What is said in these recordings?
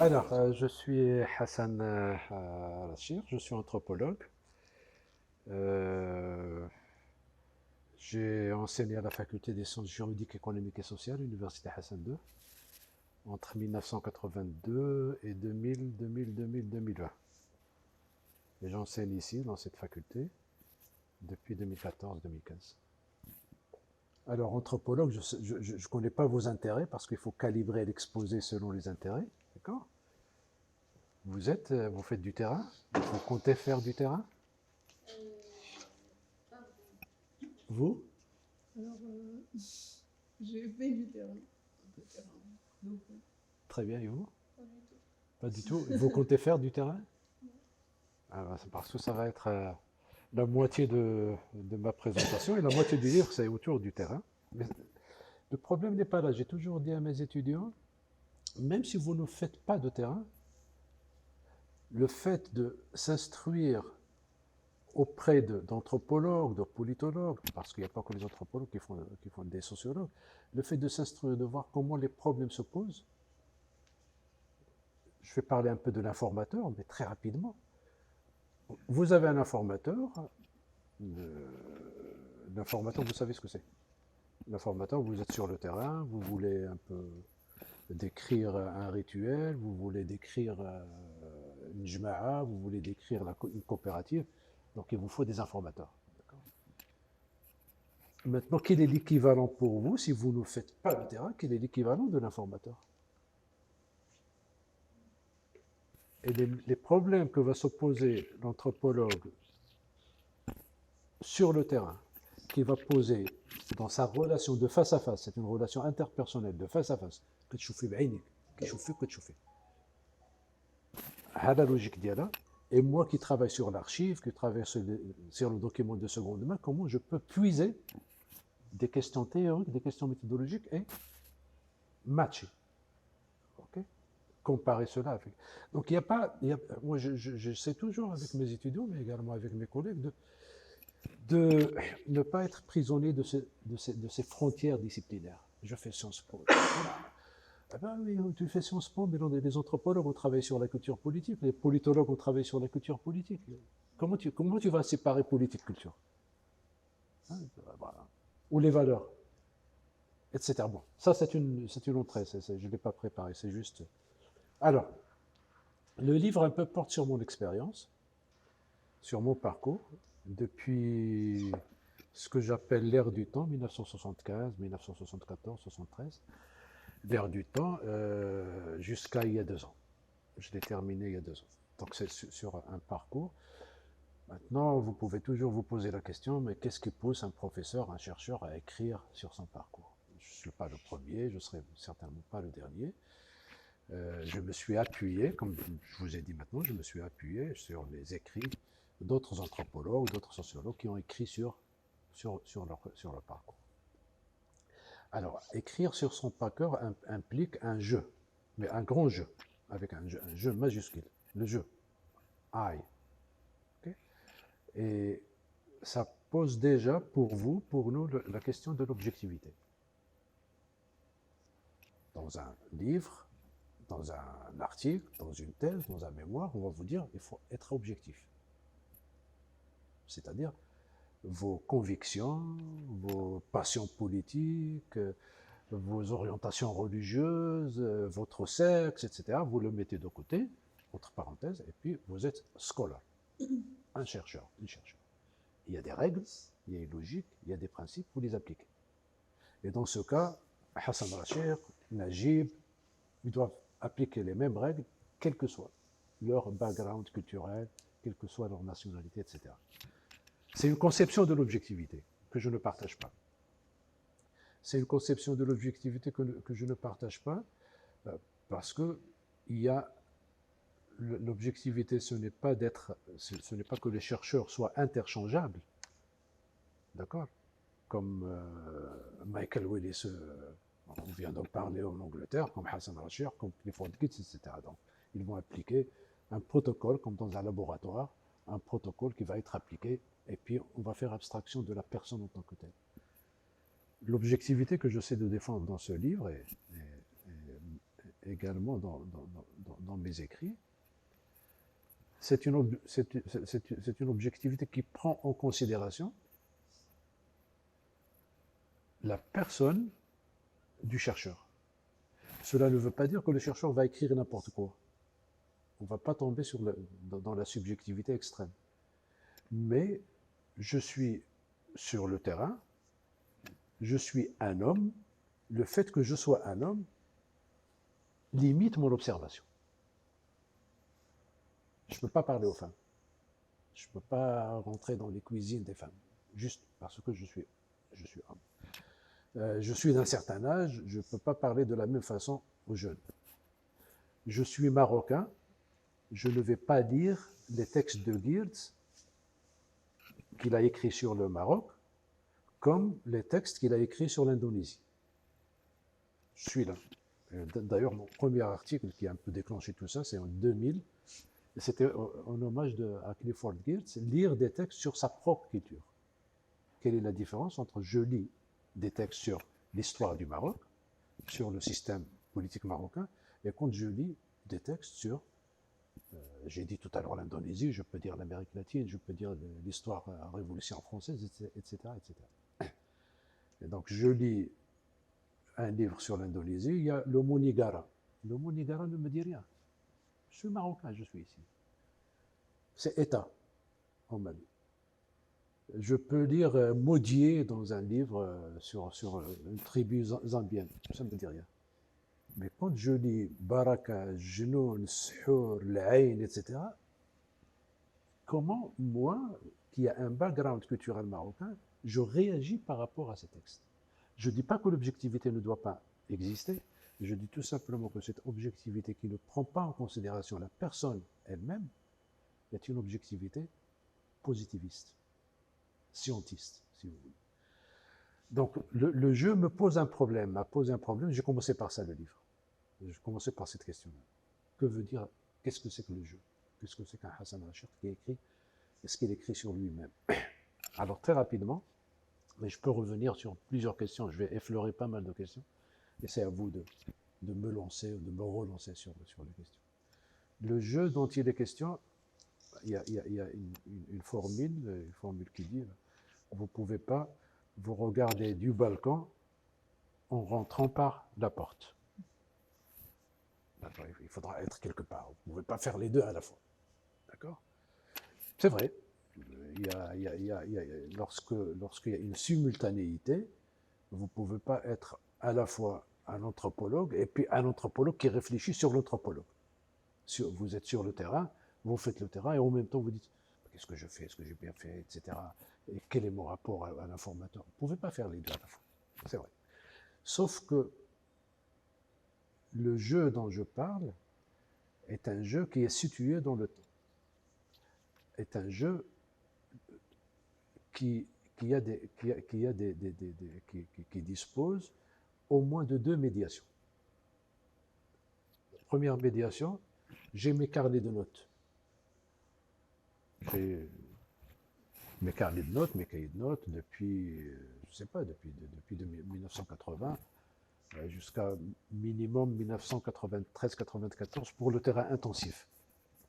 Je suis Hassan Rachir, je suis anthropologue. Euh, j'ai enseigné à la faculté des sciences juridiques, économiques et sociales, l'université Hassan II, entre 1982 et 2000, 2000, 2000, 2020. Et j'enseigne ici, dans cette faculté, depuis 2014-2015. Alors, anthropologue, je ne connais pas vos intérêts parce qu'il faut calibrer l'exposé selon les intérêts. D'accord? Vous faites du terrain? Vous comptez faire du terrain? Vous? Alors, j'ai fait du terrain. Un peu de terrain. Donc, Très bien, et vous? pas du tout. Pas du tout. Vous comptez faire du terrain? Non. C'est parce que ça va être la moitié de ma présentation et la moitié du livre, c'est autour du terrain. Mais le problème n'est pas là. J'ai toujours dit à mes étudiants, même si vous ne faites pas de terrain, le fait de s'instruire auprès d'anthropologues, de politologues, parce qu'il n'y a pas que les anthropologues qui font des sociologues, le fait de s'instruire, de voir comment les problèmes se posent, je vais parler un peu de l'informateur, mais très rapidement. Vous avez un informateur, l'informateur, vous savez ce que c'est. L'informateur, vous êtes sur le terrain, vous voulez un peu décrire un rituel, vous voulez décrire une jma'a, vous voulez décrire une coopérative, donc il vous faut des informateurs. Maintenant, quel est l'équivalent pour vous, si vous ne faites pas le terrain, quel est l'équivalent de l'informateur? Et les problèmes que va s'opposer l'anthropologue sur le terrain, qui va poser dans sa relation de face à face, c'est une relation interpersonnelle de face à face, كتشوفي بعينيك كتشوفي كتشوفي هذا logique ديالها. Et moi qui travaille sur l'archive, qui travaille sur le document de seconde main, comment je peux puiser des questions théoriques, des questions méthodologiques et matcher, okay? Comparer cela avec. Donc il n'y a pas, moi je sais toujours avec mes étudiants, mais également avec mes collègues, de ne pas être prisonnier de ces frontières disciplinaires. Je fais Sciences Po. Ah ben oui, tu fais Sciences Po, mais les anthropologues ont travaillé sur la culture politique, les politologues ont travaillé sur la culture politique. Comment tu vas séparer politique-culture, hein? Voilà. Ou les valeurs, etc. Bon, ça c'est une entrée, je ne l'ai pas préparé, c'est juste. Alors, le livre un peu porte sur mon expérience, sur mon parcours, depuis ce que j'appelle l'ère du temps, 1975, 1974, 73, l'ère du temps, jusqu'à il y a 2 ans. Je l'ai terminé il y a 2 ans. Donc c'est sur un parcours. Maintenant, vous pouvez toujours vous poser la question, mais qu'est-ce qui pousse un professeur, un chercheur à écrire sur son parcours? Je ne suis pas le premier, je ne serai certainement pas le dernier. Je me suis appuyé, comme je vous ai dit maintenant, je me suis appuyé sur les écrits d'autres anthropologues, d'autres sociologues qui ont écrit sur leur parcours. Alors, écrire sur son parcours implique un jeu, mais un grand jeu, avec un jeu majuscule, le jeu, I. Okay? Et ça pose déjà pour vous, pour nous, la question de l'objectivité. Dans un livre, dans un article, dans une thèse, dans un mémoire, on va vous dire qu'il faut être objectif. C'est-à-dire vos convictions, vos passions politiques, vos orientations religieuses, votre sexe, etc. Vous le mettez de côté, entre parenthèses, et puis vous êtes scholar, un chercheur, une chercheuse. Il y a des règles, il y a une logique, il y a des principes, vous les appliquez. Et dans ce cas, Hassan Rachir, Najib, ils doivent appliquer les mêmes règles, quel que soit leur background culturel, quelle que soit leur nationalité, etc. C'est une conception de l'objectivité que je ne partage pas. C'est une conception de l'objectivité que je ne partage pas parce que il y a l'objectivité, ce n'est pas que les chercheurs soient interchangeables, d'accord? Comme Michael Willis, on vient d'en parler en Angleterre, comme Hassan Rachir, comme Clifford Geertz, etc. Donc, ils vont appliquer un protocole, comme dans un laboratoire, un protocole qui va être appliqué, et puis on va faire abstraction de la personne en tant que telle. L'objectivité que j'essaie de défendre dans ce livre également dans mes écrits, c'est une objectivité qui prend en considération la personne du chercheur. Cela ne veut pas dire que le chercheur va écrire n'importe quoi. On ne va pas tomber dans la subjectivité extrême. Mais je suis sur le terrain, je suis un homme, le fait que je sois un homme limite mon observation. Je ne peux pas parler aux femmes. Je ne peux pas rentrer dans les cuisines des femmes, juste parce que je suis homme. Je suis d'un certain âge, je ne peux pas parler de la même façon aux jeunes. Je suis marocain, je ne vais pas lire les textes de Geertz qu'il a écrits sur le Maroc comme les textes qu'il a écrits sur l'Indonésie. Je suis là. D'ailleurs, mon premier article qui a un peu déclenché tout ça, c'est en 2000. C'était en hommage à Clifford Geertz, lire des textes sur sa propre culture. Quelle est la différence entre je lis des textes sur l'histoire du Maroc, sur le système politique marocain, et quand je lis des textes sur, j'ai dit tout à l'heure l'Indonésie, je peux dire l'Amérique latine, je peux dire l'histoire de la Révolution française, etc., etc. Et donc je lis un livre sur l'Indonésie, il y a le mot Nigara. Le mot Nigara ne me dit rien. Je suis marocain, je suis ici. C'est État en Mali. Je peux lire Maudier dans un livre sur une tribu zambienne. Ça ne me dit rien. Mais quand je lis Baraka, Jnoun, Shour, L'Aïn, etc., comment moi, qui a un background culturel marocain, je réagis par rapport à ces textes? Je ne dis pas que l'objectivité ne doit pas exister, je dis tout simplement que cette objectivité qui ne prend pas en considération la personne elle-même est une objectivité positiviste, scientiste, si vous voulez. Donc le jeu me pose un problème, m'a posé un problème, j'ai commencé par ça le livre. J'ai commencé par cette question-là. Que veut dire, qu'est-ce que c'est que le jeu? Qu'est-ce que c'est qu'un Hassan Rachid qui écrit? Est-ce qu'il écrit sur lui-même? Alors très rapidement, mais je peux revenir sur plusieurs questions, je vais effleurer pas mal de questions, et c'est à vous de me lancer ou de me relancer sur les questions. Le jeu dont il est question, il y a une formule qui dit, vous ne pouvez pas vous regarder du balcon en rentrant par la porte. Il faudra être quelque part, vous ne pouvez pas faire les deux à la fois. D'accord? C'est vrai. Lorsqu'il y a une simultanéité, vous ne pouvez pas être à la fois un anthropologue et puis un anthropologue qui réfléchit sur l'anthropologue. Vous êtes sur le terrain, vous faites le terrain et en même temps vous dites qu'est-ce que je fais, est-ce que j'ai bien fait, etc. Et quel est mon rapport à l'informateur? Vous ne pouvez pas faire les deux à la fois. C'est vrai. Sauf que le jeu dont je parle est un jeu qui est situé dans le temps. Est un jeu qui dispose au moins de deux médiations. Première médiation, j'ai mes carnets de notes. J'ai mes carnets de notes, mes cahiers de notes depuis, je ne sais pas, depuis 1980 jusqu'à minimum 1993-94 pour le terrain intensif,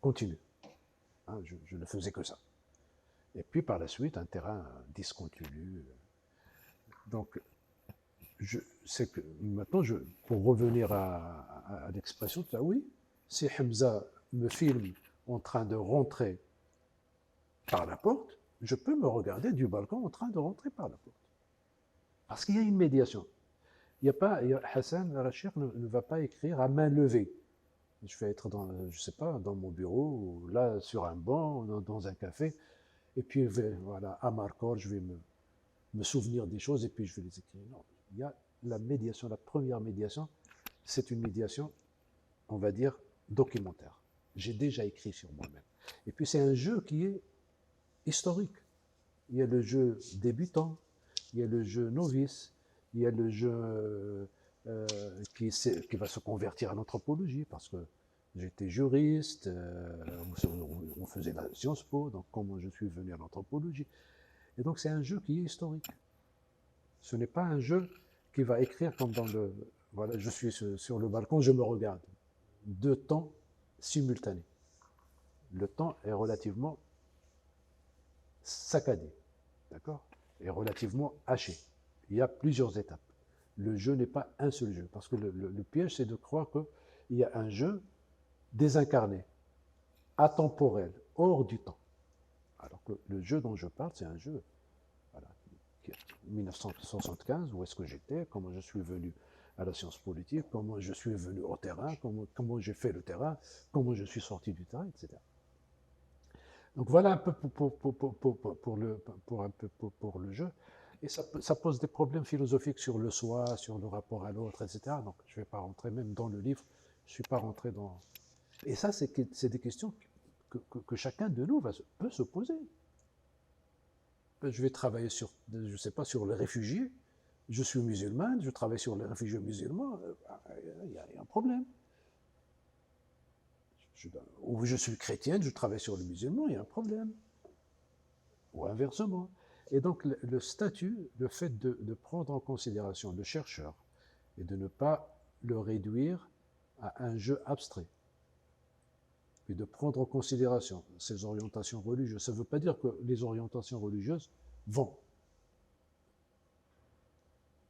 continu. Hein, je ne faisais que ça. Et puis par la suite, un terrain discontinu. Donc, c'est que maintenant, pour revenir à l'expression, oui, si Hamza me filme en train de rentrer par la porte, je peux me regarder du balcon en train de rentrer par la porte. Parce qu'il y a une médiation. Hassan Rachid ne va pas écrire à main levée. Je vais être dans mon bureau, ou là, sur un banc, dans un café, et puis voilà, à Marcor, je vais me souvenir des choses, et puis je vais les écrire. Non, il y a la médiation, la première médiation, c'est une médiation, on va dire, documentaire. J'ai déjà écrit sur moi-même. Et puis c'est un jeu qui est historique. Il y a le jeu débutant, il y a le jeu novice, il y a le jeu qui va se convertir à l'anthropologie, parce que j'étais juriste, on faisait la Sciences Po, donc comment je suis venu à l'anthropologie. Et donc c'est un jeu qui est historique. Ce n'est pas un jeu qui va écrire comme dans Voilà, je suis sur le balcon, je me regarde. Deux temps simultanés. Le temps est relativement saccadé, d'accord? Et relativement haché. Il y a plusieurs étapes. Le jeu n'est pas un seul jeu, parce que le piège, c'est de croire qu'il y a un jeu désincarné, atemporel, hors du temps. Alors que le jeu dont je parle, c'est un jeu, voilà, 1975, où est-ce que j'étais, comment je suis venu à la science politique, comment je suis venu au terrain, comment j'ai fait le terrain, comment je suis sorti du terrain, etc. Donc voilà un peu pour le jeu. Et ça pose des problèmes philosophiques sur le soi, sur le rapport à l'autre, etc. Donc je ne vais pas rentrer, même dans le livre, je ne suis pas rentré dans... Et ça, c'est des questions que chacun de nous peut se poser. Je vais travailler sur, je ne sais pas, sur les réfugiés. Je suis musulman, je travaille sur les réfugiés musulmans, il y a un problème. Ou je suis chrétienne, je travaille sur les musulmans, il y a un problème. Ou inversement. Et donc le statut, le fait de prendre en considération le chercheur et de ne pas le réduire à un jeu abstrait, et de prendre en considération ses orientations religieuses, ça ne veut pas dire que les orientations religieuses vont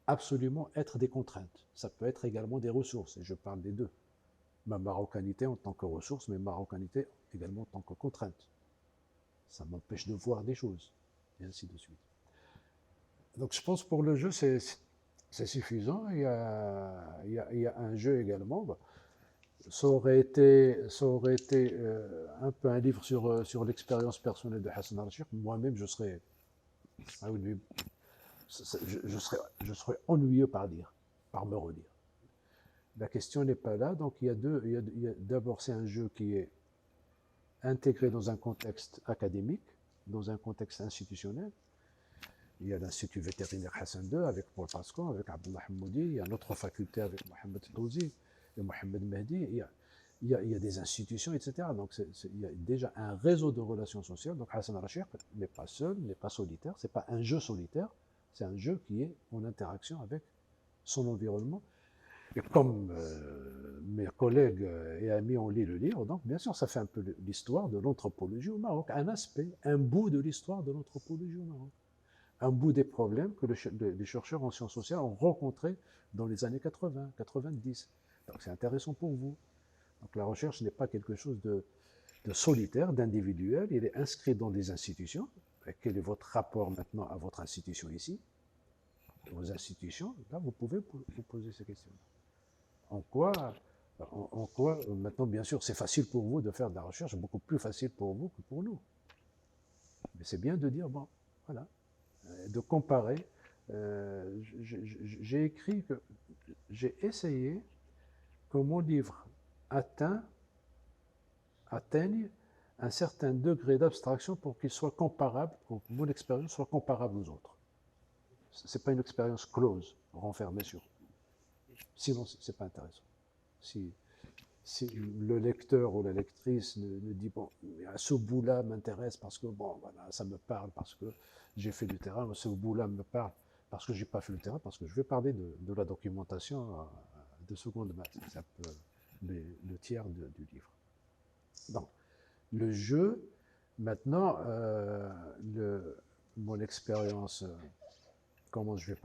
absolument être des contraintes. Ça peut être également des ressources, et je parle des deux. Ma marocanité en tant que ressource, mais marocanité également en tant que contrainte. Ça m'empêche de voir des choses, et ainsi de suite. Donc je pense pour le jeu, c'est suffisant. Il y a un jeu également. Ça aurait été un peu un livre sur l'expérience personnelle de Hassan Rachid. Moi-même, je serais ennuyeux par me relire. La question n'est pas là. Donc il y a d'abord, c'est un jeu qui est intégré dans un contexte académique, dans un contexte institutionnel. Il y a l'Institut vétérinaire Hassan II avec Paul Pascon, avec Abdullah Hammoudi, il y a notre faculté avec Mohamed Touzi et Mohamed Mehdi, il y a des institutions, etc. Donc il y a déjà un réseau de relations sociales. Donc Hassan Rachid n'est pas seul, n'est pas solitaire, ce n'est pas un jeu solitaire, c'est un jeu qui est en interaction avec son environnement. Et comme mes collègues et amis ont lu le livre, donc bien sûr ça fait un peu l'histoire de l'anthropologie au Maroc, un aspect, un bout de l'histoire de l'anthropologie au Maroc. Un bout des problèmes que les chercheurs en sciences sociales ont rencontrés dans les années 80, 90. Donc c'est intéressant pour vous. Donc la recherche n'est pas quelque chose de solitaire, d'individuel, il est inscrit dans des institutions. Et quel est votre rapport maintenant à votre institution ici? Vos institutions, là vous pouvez vous poser ces questions. En quoi, maintenant bien sûr c'est facile pour vous de faire de la recherche, beaucoup plus facile pour vous que pour nous. Mais c'est bien de dire, bon, voilà, de comparer. J'ai écrit que j'ai essayé que mon livre atteigne un certain degré d'abstraction pour qu'il soit comparable, pour que mon expérience soit comparable aux autres. Ce n'est pas une expérience close, renfermée sur. Sinon, ce n'est pas intéressant. Si le lecteur ou la lectrice ne dit, bon, ce bout-là m'intéresse parce que, bon, voilà, ça me parle, parce que j'ai fait du terrain, ce bout-là me parle parce que je n'ai pas fait le terrain, parce que je vais parler de la documentation de seconde main. C'est un peu le tiers du livre. Donc, le jeu, maintenant, mon expérience, comment je vais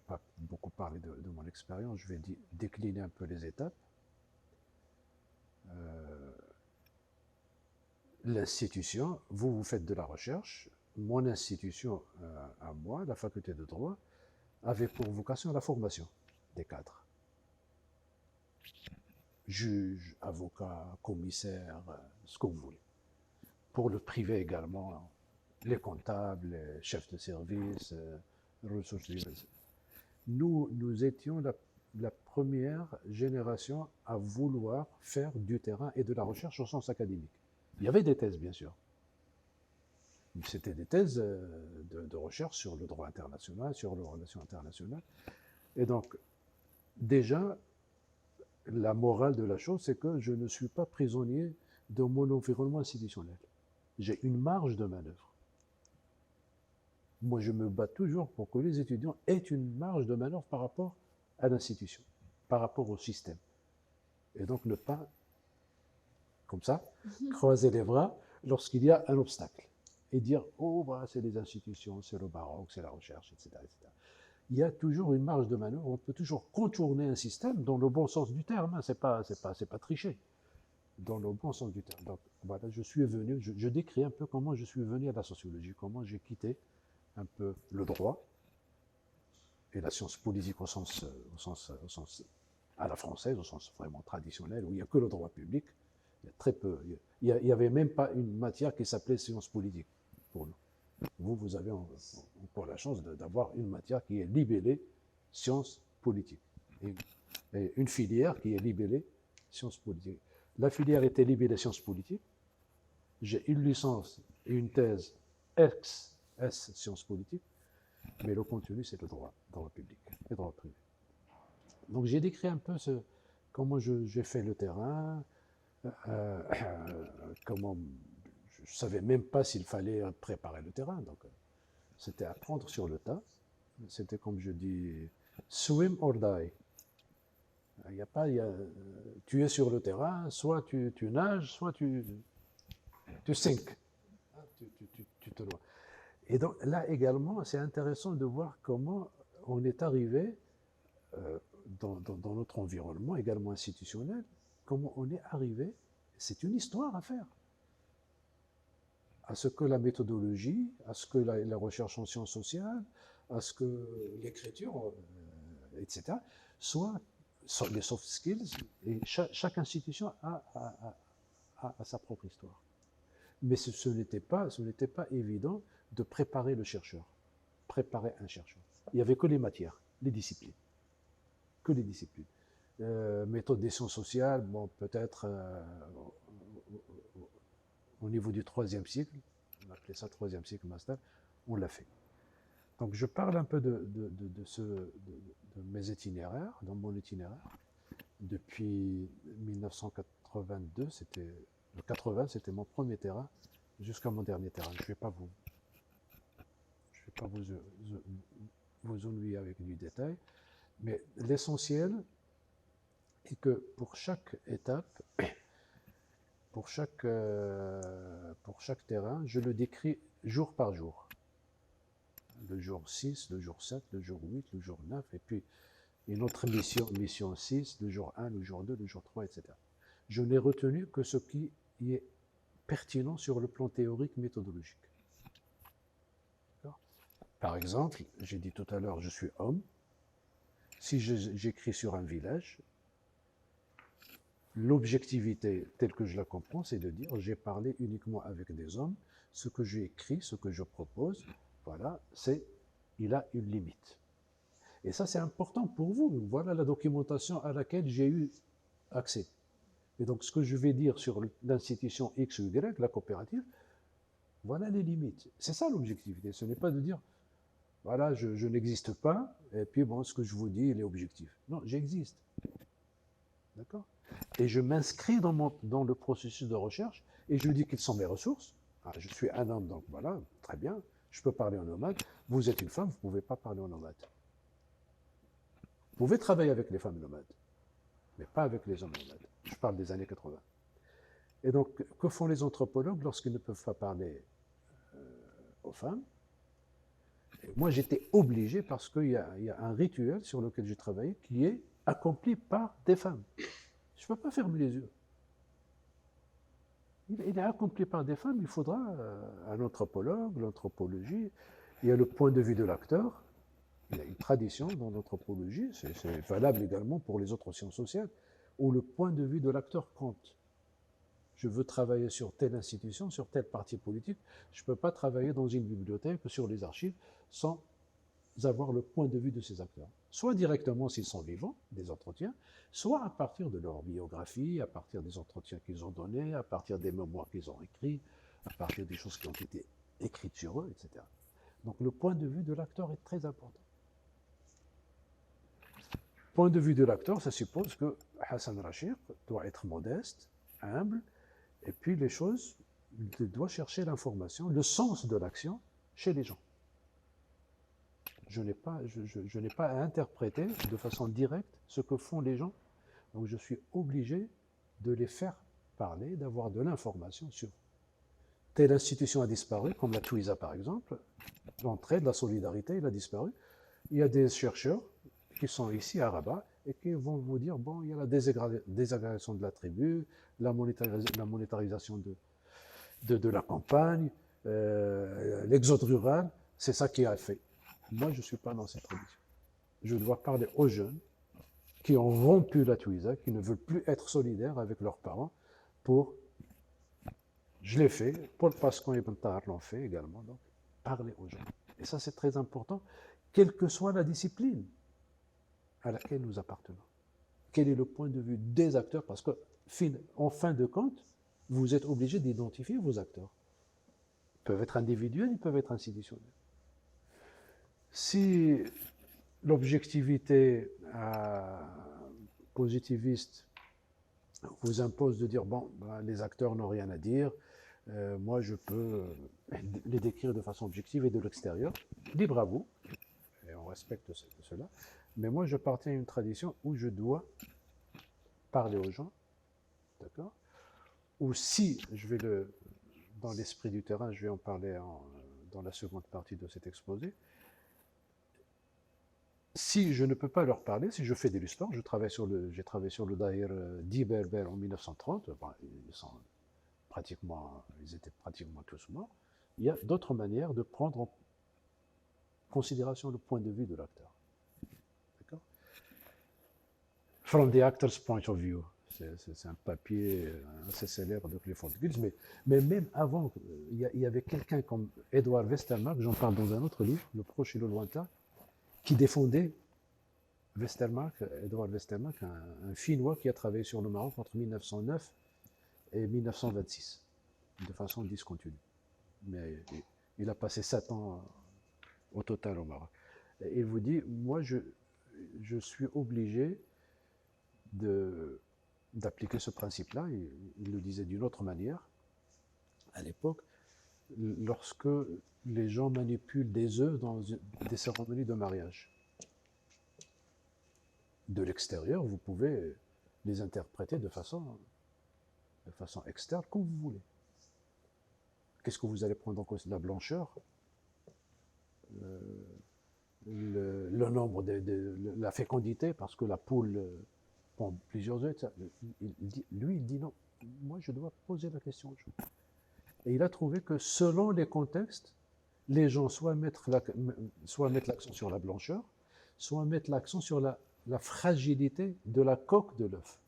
pas beaucoup parler de mon expérience, je vais décliner un peu les étapes. L'institution, vous faites de la recherche, mon institution à moi, la faculté de droit, avait pour vocation la formation des cadres. Juges, avocats, commissaires, ce que vous voulez. Pour le privé également, les comptables, les chefs de service, ressources humaines. Nous étions la première génération à vouloir faire du terrain et de la recherche au sens académique. Il y avait des thèses, bien sûr. C'était des thèses de recherche sur le droit international, sur les relations internationales. Et donc, déjà, la morale de la chose, c'est que je ne suis pas prisonnier de mon environnement institutionnel. J'ai une marge de manœuvre. Moi, je me bats toujours pour que les étudiants aient une marge de manœuvre par rapport à l'institution, par rapport au système. Et donc ne pas, comme ça, croiser les bras lorsqu'il y a un obstacle. Et dire, oh, bah, c'est les institutions, c'est le baroque, c'est la recherche, etc., etc. Il y a toujours une marge de manœuvre, on peut toujours contourner un système dans le bon sens du terme, hein. C'est pas tricher, dans le bon sens du terme. Donc voilà, je suis venu, je décris un peu comment je suis venu à la sociologie, comment j'ai quitté un peu le droit et la science politique au sens à la française, au sens vraiment traditionnel, où il n'y a que le droit public. Il y a très peu, il n'y avait même pas une matière qui s'appelait science politique pour nous. Vous avez encore la chance d'avoir une matière qui est libellée sciences politiques. Et une filière qui est libellée sciences politiques. La filière était libellée sciences politiques. J'ai une licence et une thèse ex-S sciences politiques, mais le contenu, c'est le droit public, le droit privé. Donc j'ai décrit un peu comment j'ai fait le terrain, comment je ne savais même pas s'il fallait préparer le terrain. Donc, c'était apprendre sur le tas. C'était, comme je dis, swim or die. Il y a pas, tu es sur le terrain, soit tu nages, soit tu sink. Tu te noies. Et donc, là également, c'est intéressant de voir comment on est arrivé dans notre environnement, également institutionnel, comment on est arrivé, c'est une histoire à faire, à ce que la méthodologie, à ce que la recherche en sciences sociales, à ce que l'écriture, etc., soit les soft skills, et chaque institution a sa propre histoire. Mais ce n'était pas évident de préparer le chercheur, préparer un chercheur. Il n'y avait que les matières, les disciplines, que les disciplines. Méthode des sciences sociales, bon, peut-être au niveau du 3e cycle, on appelait ça 3e cycle master, on l'a fait. Donc je parle un peu de mes itinéraires, dans mon itinéraire. Depuis 1982, le 80, c'était mon premier terrain, jusqu'à mon dernier terrain. Je ne vais pas vous ennuyer avec du détail, mais l'essentiel est que pour chaque étape, pour chaque terrain, je le décris jour par jour. Le jour 6, le jour 7, le jour 8, le jour 9, et puis une autre mission 6, le jour 1, le jour 2, le jour 3, etc. Je n'ai retenu que ce qui est pertinent sur le plan théorique méthodologique. Par exemple, j'ai dit tout à l'heure, je suis homme. Si j'écris sur un village, l'objectivité telle que je la comprends, c'est de dire j'ai parlé uniquement avec des hommes, ce que j'ai écrit, ce que je propose, voilà, il a une limite. Et ça, c'est important pour vous. Voilà la documentation à laquelle j'ai eu accès. Et donc, ce que je vais dire sur l'institution X ou Y, la coopérative, voilà les limites. C'est ça l'objectivité. Ce n'est pas de dire, voilà, je n'existe pas, et puis bon, ce que je vous dis, il est objectif. Non, j'existe. D'accord ? Et je m'inscris dans le processus de recherche, et je dis quelles sont mes ressources. Ah, je suis un homme, donc voilà, très bien, je peux parler en nomade. Vous êtes une femme, vous ne pouvez pas parler en nomade. Vous pouvez travailler avec les femmes nomades, mais pas avec les hommes nomades. Je parle des années 80. Et donc, que font les anthropologues lorsqu'ils ne peuvent pas parler aux femmes? Et moi, j'étais obligé, parce qu'il y a un rituel sur lequel j'ai travaillé qui est accompli par des femmes. Je ne peux pas fermer les yeux. Il est accompli par des femmes, il faudra un anthropologue, l'anthropologie. Il y a le point de vue de l'acteur. Il y a une tradition dans l'anthropologie, c'est valable également pour les autres sciences sociales, où le point de vue de l'acteur compte. Je veux travailler sur telle institution, sur tel parti politique, je ne peux pas travailler dans une bibliothèque ou sur les archives sans avoir le point de vue de ces acteurs. Soit directement s'ils sont vivants, des entretiens, soit à partir de leur biographie, à partir des entretiens qu'ils ont donnés, à partir des mémoires qu'ils ont écrits, à partir des choses qui ont été écrites sur eux, etc. Donc le point de vue de l'acteur est très important. Point de vue de l'acteur, ça suppose que Hassan Rachid doit être modeste, humble, et puis les choses, il doit chercher l'information, le sens de l'action chez les gens. Je n'ai pas, je n'ai pas à interpréter de façon directe ce que font les gens. Donc je suis obligé de les faire parler, d'avoir de l'information sur telle institution a disparu, comme la TWISA par exemple. L'entraide, la solidarité, il a disparu. Il y a des chercheurs qui sont ici à Rabat et qui vont vous dire, bon, il y a la désagrégation de la tribu, la monétarisation de la campagne, l'exode rural, c'est ça qui a fait. Moi, je ne suis pas dans cette tradition. Je dois parler aux jeunes qui ont rompu la Twiza, qui ne veulent plus être solidaires avec leurs parents pour... Je l'ai fait, Paul Pascal et Ibn Tahar l'ont fait également, donc parler aux gens. Et ça, c'est très important, quelle que soit la discipline à laquelle nous appartenons. Quel est le point de vue des acteurs? Parce que, en fin de compte, vous êtes obligé d'identifier vos acteurs. Ils peuvent être individuels, ils peuvent être institutionnels. Si l'objectivité positiviste vous impose de dire, bon, ben, les acteurs n'ont rien à dire, moi je peux les décrire de façon objective et de l'extérieur, libre à vous, et on respecte cela, mais moi je partais à une tradition où je dois parler aux gens, d'accord? Ou si je vais dans l'esprit du terrain, je vais en parler dans la seconde partie de cet exposé. Si je ne peux pas leur parler, si je fais de l'histoire, j'ai travaillé sur le Daïr d'Iberber en 1930, bon, ils étaient pratiquement tous morts. Il y a d'autres manières de prendre en considération le point de vue de l'acteur. D'accord? From the actor's point of view. C'est un papier assez célèbre de Clifford Gibbs, mais même avant, il y avait quelqu'un comme Edward Westermarck, j'en parle dans un autre livre, Le Proche et le Lointain, qui défendait Edward Westermarck, un Finnois qui a travaillé sur le Maroc entre 1909 et 1926, de façon discontinue. Mais il a passé 7 ans au total au Maroc. Et il vous dit, moi je suis obligé d'appliquer ce principe-là. Il le disait d'une autre manière, à l'époque, lorsque les gens manipulent des œufs dans des cérémonies de mariage. De l'extérieur, vous pouvez les interpréter de façon externe, comme vous voulez. Qu'est-ce que vous allez prendre en compte? La blancheur, le nombre la fécondité, parce que la poule pond plusieurs œufs. Il dit non, moi je dois poser la question aux gens. Et il a trouvé que selon les contextes, les gens soit mettent l'accent sur la blancheur, soit mettent l'accent sur la fragilité de la coque de l'œuf,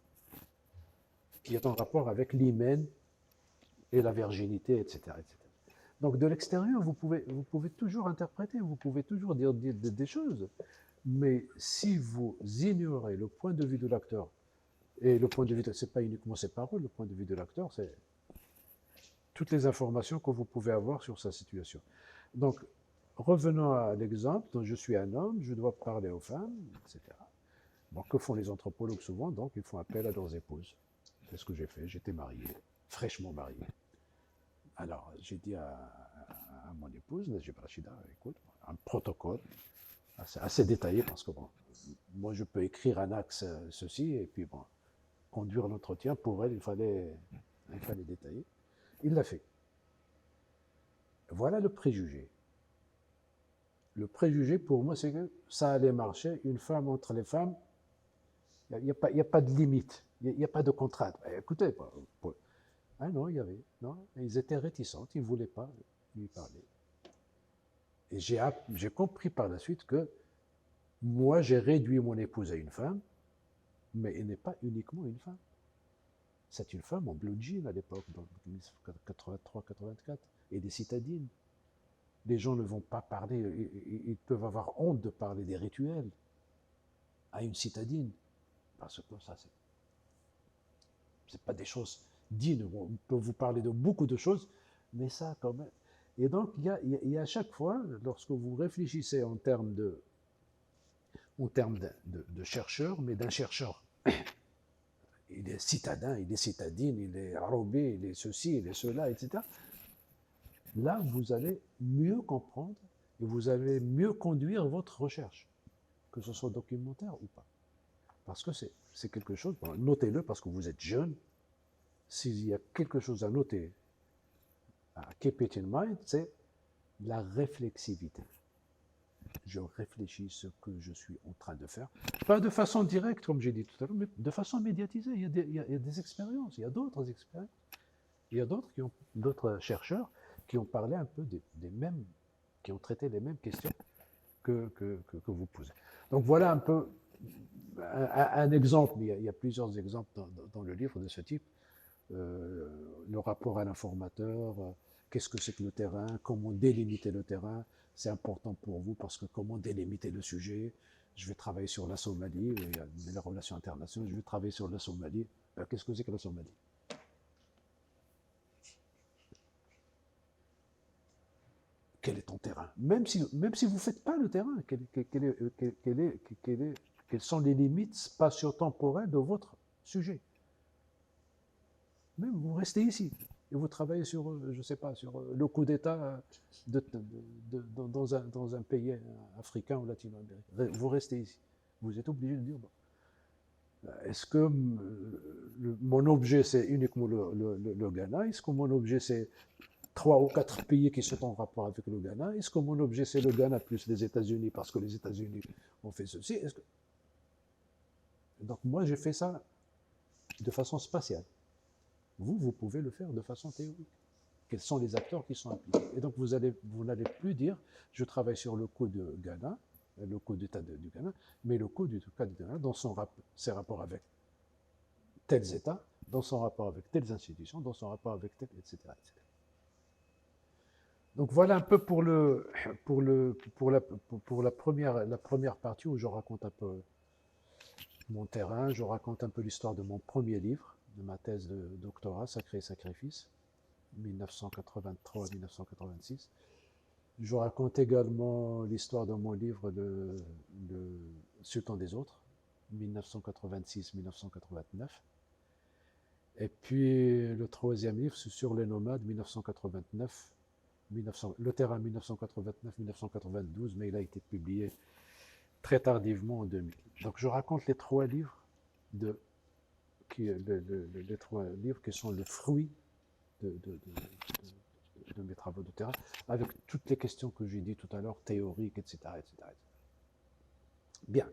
qui est en rapport avec l'hymen et la virginité, etc., etc. Donc de l'extérieur, vous pouvez toujours interpréter, vous pouvez toujours dire des choses, mais si vous ignorez le point de vue de l'acteur, et le point de vue, c'est pas uniquement ses paroles, le point de vue de l'acteur, c'est toutes les informations que vous pouvez avoir sur sa situation. Donc, revenons à l'exemple, donc je suis un homme, je dois parler aux femmes, etc. Bon, que font les anthropologues souvent? Donc, ils font appel à leurs épouses. C'est ce que j'ai fait, j'étais marié, fraîchement marié. Alors, j'ai dit à mon épouse, Najib Rachida, écoute, un protocole assez détaillé, parce que bon, moi je peux écrire un axe ceci, et puis bon, conduire l'entretien, pour elle, il fallait détailler. Il l'a fait. Voilà le préjugé. Le préjugé, pour moi, c'est que ça allait marcher, une femme entre les femmes, il n'y a pas de limite, il n'y a pas de contrainte. Écoutez, ah non, non, ils étaient réticents, ils ne voulaient pas lui parler. Et j'ai compris par la suite que moi, j'ai réduit mon épouse à une femme, mais elle n'est pas uniquement une femme. C'est une femme en blue jean à l'époque, dans 1983-84, et des citadines. Les gens ne vont pas parler, ils peuvent avoir honte de parler des rituels à une citadine, parce que ça, c'est pas des choses dignes. On peut vous parler de beaucoup de choses, mais ça quand même. Et donc, il y a à chaque fois, lorsque vous réfléchissez en termes de chercheur, mais d'un chercheur, il est citadin, il est citadine, il est arobé, il est ceci, il est cela, etc. Là, vous allez mieux comprendre et vous allez mieux conduire votre recherche, que ce soit documentaire ou pas. Parce que c'est quelque chose, bon, notez-le parce que vous êtes jeune, s'il y a quelque chose à noter, à keep it in mind, c'est la réflexivité. Je réfléchis ce que je suis en train de faire. Pas de façon directe, comme j'ai dit tout à l'heure, mais de façon médiatisée. Il y a des expériences, il y a d'autres expériences. Il y a d'autres chercheurs qui ont parlé un peu des mêmes, qui ont traité les mêmes questions que vous posez. Donc voilà un peu un exemple, mais il y a plusieurs exemples dans le livre de ce type. Le rapport à l'informateur, qu'est-ce que c'est que le terrain, comment délimiter le terrain, c'est important pour vous parce que comment délimiter le sujet. Je vais travailler sur la Somalie, il y a les relations internationales, je vais travailler sur la Somalie. Qu'est-ce que c'est que la Somalie? Quel est ton terrain? Même si vous ne faites pas le terrain, quelles sont les limites spatio-temporelles de votre sujet? Même vous restez ici et vous travaillez sur, je ne sais pas, sur le coup d'État dans un pays africain ou latino-américain. Vous restez ici. Vous êtes obligé de dire, bon, est-ce que mon objet c'est uniquement le Ghana? Est-ce que mon objet c'est 3 ou 4 pays qui sont en rapport avec le Ghana? Est-ce que mon objet c'est le Ghana plus les États-Unis parce que les États-Unis ont fait ceci? Donc moi j'ai fait ça de façon spatiale. Vous pouvez le faire de façon théorique. Quels sont les acteurs qui sont impliqués? Et donc vous n'allez plus dire je travaille sur le coup de Ghana, le coup d'État du Ghana, mais le coup du cas du Ghana dans ses rapports avec tels États, dans son rapport avec telles institutions, dans son rapport avec telles, etc., etc. Donc voilà un peu pour la première partie où je raconte un peu mon terrain, je raconte un peu l'histoire de mon premier livre, de ma thèse de doctorat, Sacré et Sacrifice, 1983-1986. Je raconte également l'histoire de mon livre, le Sultan des autres, 1986-1989. Et puis le troisième livre, c'est sur les nomades, 1989, le terrain 1989-1992, mais il a été publié très tardivement en 2000. Donc je raconte les trois livres les trois livres qui sont le fruit de mes travaux de terrain, avec toutes les questions que j'ai dit tout à l'heure, théoriques, etc., etc., etc. Bien.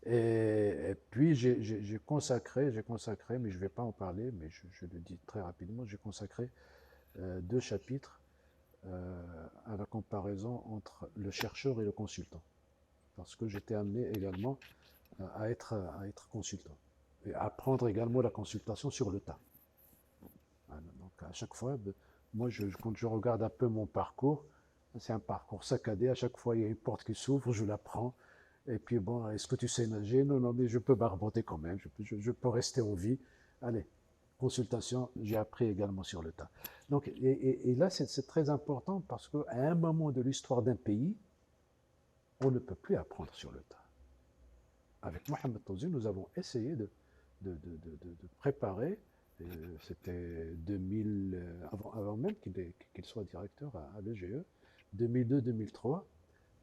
Et puis j'ai consacré, mais je ne vais pas en parler, mais je le dis très rapidement, j'ai consacré 2 chapitres à la comparaison entre le chercheur et le consultant. Parce que j'étais amené également à être consultant. Et à apprendre également la consultation sur le tas. Donc à chaque fois, moi quand je regarde un peu mon parcours, c'est un parcours saccadé. À chaque fois, il y a une porte qui s'ouvre, je la prends. Et puis bon, est-ce que tu sais nager? Non, non, mais je peux barboter quand même. Je peux rester en vie. Allez, consultation, j'ai appris également sur le tas. Donc, et là, c'est très important parce qu'à un moment de l'histoire d'un pays, on ne peut plus apprendre sur le tas. Avec Mohamed Touzi, nous avons essayé de préparer, c'était 2000, avant même qu'il soit directeur à l'EGE, 2002-2003,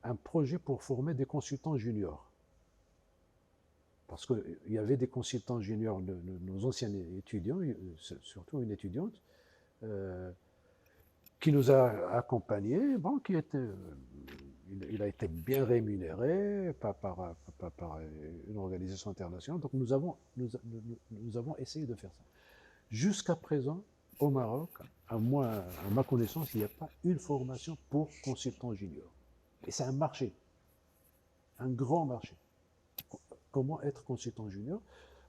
un projet pour former des consultants juniors. Parce qu'il y avait des consultants juniors, nos anciens étudiants, surtout une étudiante, qui nous a accompagnés, bon, il a été bien rémunéré par une organisation internationale. Donc nous avons essayé de faire ça. Jusqu'à présent, au Maroc, à ma connaissance, il n'y a pas une formation pour consultants juniors. Et c'est un marché, un grand marché. Comment être consultant junior?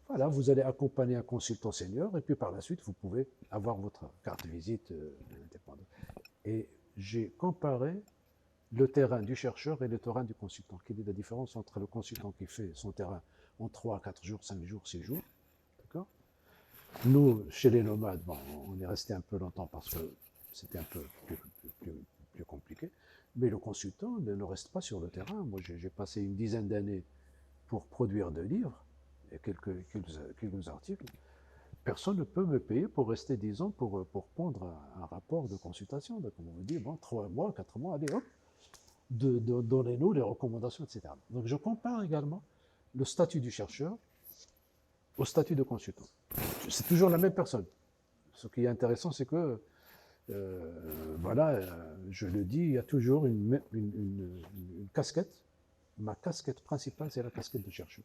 Voilà, vous allez accompagner un consultant senior et puis par la suite, vous pouvez avoir votre carte de visite indépendante. Et j'ai comparé le terrain du chercheur et le terrain du consultant. Quelle est la différence entre le consultant qui fait son terrain en 3, 4 jours, 5 jours, 6 jours? D'accord? Nous, chez les nomades, bon, on est resté un peu longtemps parce que c'était un peu plus compliqué. Mais le consultant ne reste pas sur le terrain. Moi, j'ai passé une dizaine d'années pour produire 2 livres et quelques articles. Personne ne peut me payer pour rester 10 ans pour pondre un rapport de consultation. Donc on vous dit, bon, 3 mois, 4 mois, allez hop, donnez-nous les recommandations, etc. Donc je compare également le statut du chercheur au statut de consultant. C'est toujours la même personne. Ce qui est intéressant, c'est que, voilà, je le dis, il y a toujours une casquette. Ma casquette principale, c'est la casquette de chercheur.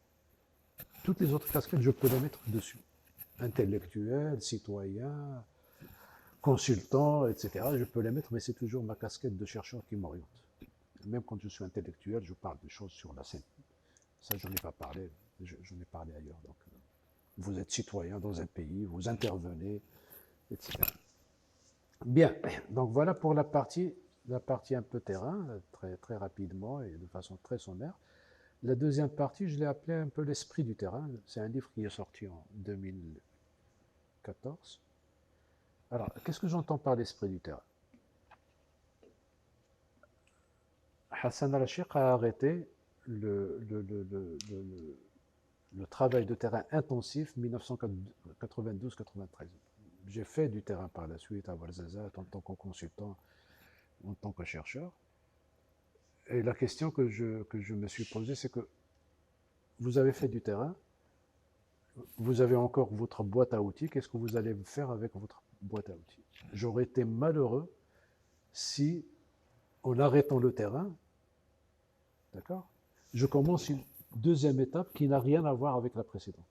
Toutes les autres casquettes, je peux les mettre dessus. Intellectuel, citoyen, consultant, etc. Je peux les mettre, mais c'est toujours ma casquette de chercheur qui m'oriente. Même quand je suis intellectuel, je parle de choses sur la scène. Ça, j'en ai pas parlé, j'en ai parlé ailleurs. Donc, vous êtes citoyen dans un pays, vous intervenez, etc. Bien, donc voilà pour la partie un peu terrain, très, très rapidement et de façon très sommaire. La deuxième partie, je l'ai appelée un peu l'esprit du terrain. C'est un livre qui est sorti en 2014. Alors, qu'est-ce que j'entends par l'esprit du terrain? Hassan Rachid a arrêté le travail de terrain intensif 1992-93. J'ai fait du terrain par la suite à Ouarzazate en tant que consultant, en tant que chercheur. Et la question que je me suis posée, c'est que vous avez fait du terrain, vous avez encore votre boîte à outils, qu'est-ce que vous allez faire avec votre boîte à outils? J'aurais été malheureux si, en arrêtant le terrain, d'accord, je commence une deuxième étape qui n'a rien à voir avec la précédente.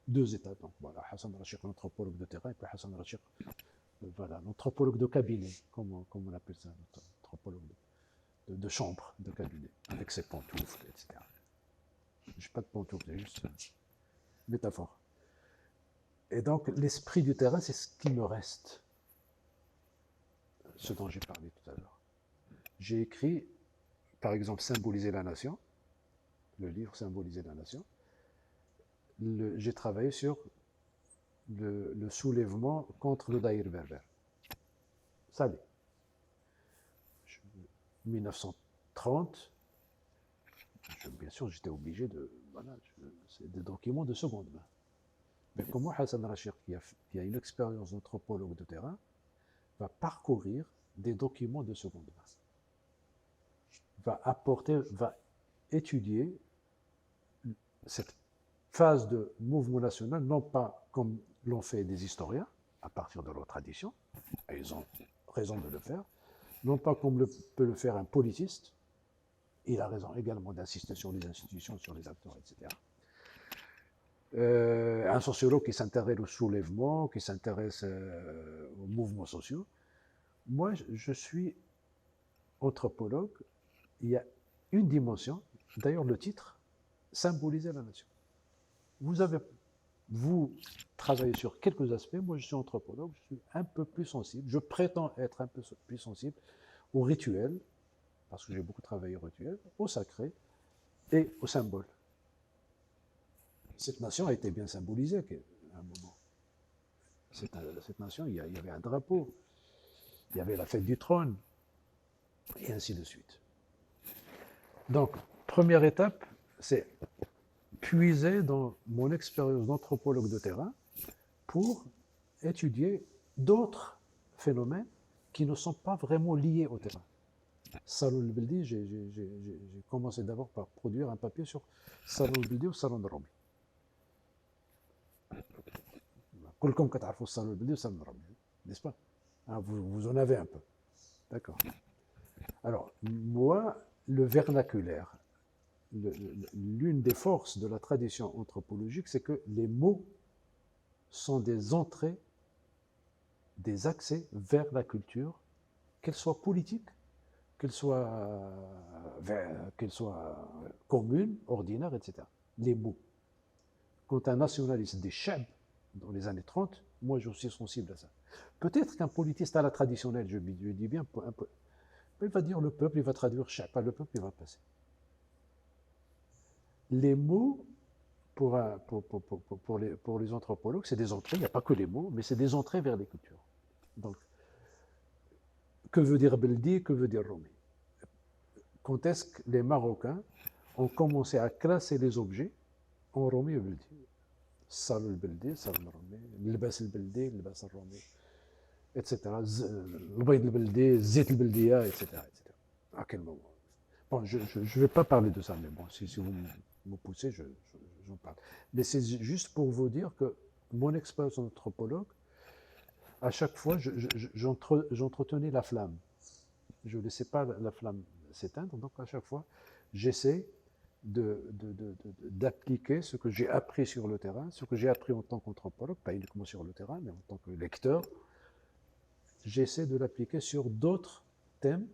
Deux étapes. Donc voilà, Hassan Rachid, l'anthropologue de terrain, et puis Hassan Rachid, voilà, l'anthropologue de cabinet, comme on appelle ça, l'anthropologue de chambre, de cabinet, avec ses pantoufles, etc. Je n'ai pas de pantoufles, c'est juste une métaphore. Et donc, l'esprit du terrain, c'est ce qui me reste, ce dont j'ai parlé tout à l'heure. J'ai écrit, par exemple, Symboliser la nation, le livre Symboliser la nation. J'ai travaillé sur le soulèvement contre le Daïr berbère. Ça l'est. 1930, bien sûr, j'étais obligé de. Voilà, c'est des documents de seconde main. Mais comment Hassan Rachid, qui a une expérience d'anthropologue de terrain, va parcourir des documents de seconde main, va étudier cette phase de mouvement national, non pas comme l'ont fait des historiens, à partir de leur tradition, et ils ont raison de le faire, non pas comme peut le faire un politiste, il a raison également d'insister sur les institutions, sur les acteurs, etc. Un sociologue qui s'intéresse au soulèvement, qui s'intéresse aux mouvements sociaux. Moi, je suis anthropologue. Il y a une dimension, d'ailleurs le titre, symboliser la nation. Vous travaillez sur quelques aspects, moi je suis anthropologue, je suis un peu plus sensible, je prétends être un peu plus sensible au rituel, parce que j'ai beaucoup travaillé au rituel, au sacré et au symbole. Cette nation a été bien symbolisée à un moment. Cette nation, il y avait un drapeau, il y avait la fête du trône, et ainsi de suite. Donc, première étape, c'est puiser dans mon expérience d'anthropologue de terrain pour étudier d'autres phénomènes qui ne sont pas vraiment liés au terrain. Salon al-Beldi, j'ai commencé d'abord par produire un papier sur Salon al-Beldi ou Salon al-Rami. كلكم كتعرفوا الصالون البلدي والصالون الرملي, n'est-ce pas? Vous en avez un peu. D'accord. Alors, moi, le vernaculaire, l'une des forces de la tradition anthropologique, c'est que les mots sont des entrées, des accès vers la culture, qu'elle soit politique, qu'elle soit commune, ordinaire, etc. Les mots. Quand un nationaliste des Cheb, dans les années 30, moi je suis sensible à ça. Peut-être qu'un politiste à la traditionnelle, je dis bien, il va dire le peuple, il va traduire Cheb, pas le peuple, il va passer. Les mots, pour les anthropologues, c'est des entrées, il n'y a pas que les mots, mais c'est des entrées vers les cultures. Donc, que veut dire Beldi, que veut dire Rumi? Quand est-ce que les Marocains ont commencé à classer les objets en Rumi et Beldi? الصالون البلدي الصالون الرومي, اللباس البلدي اللباس الرومي, etc. البيض البلدي, الزيت البلديه, etc. etc. À quel moment? Bon, je ne vais pas parler de ça, mais bon, si vous me poussez, j'en parle. Mais c'est juste pour vous dire que mon expérience d'anthropologue, à chaque fois, j'entretenais la flamme. Je ne laissais pas la flamme s'éteindre, donc à chaque fois, j'essaie d'appliquer ce que j'ai appris sur le terrain, ce que j'ai appris en tant qu'anthropologue, pas uniquement sur le terrain, mais en tant que lecteur, j'essaie de l'appliquer sur d'autres thèmes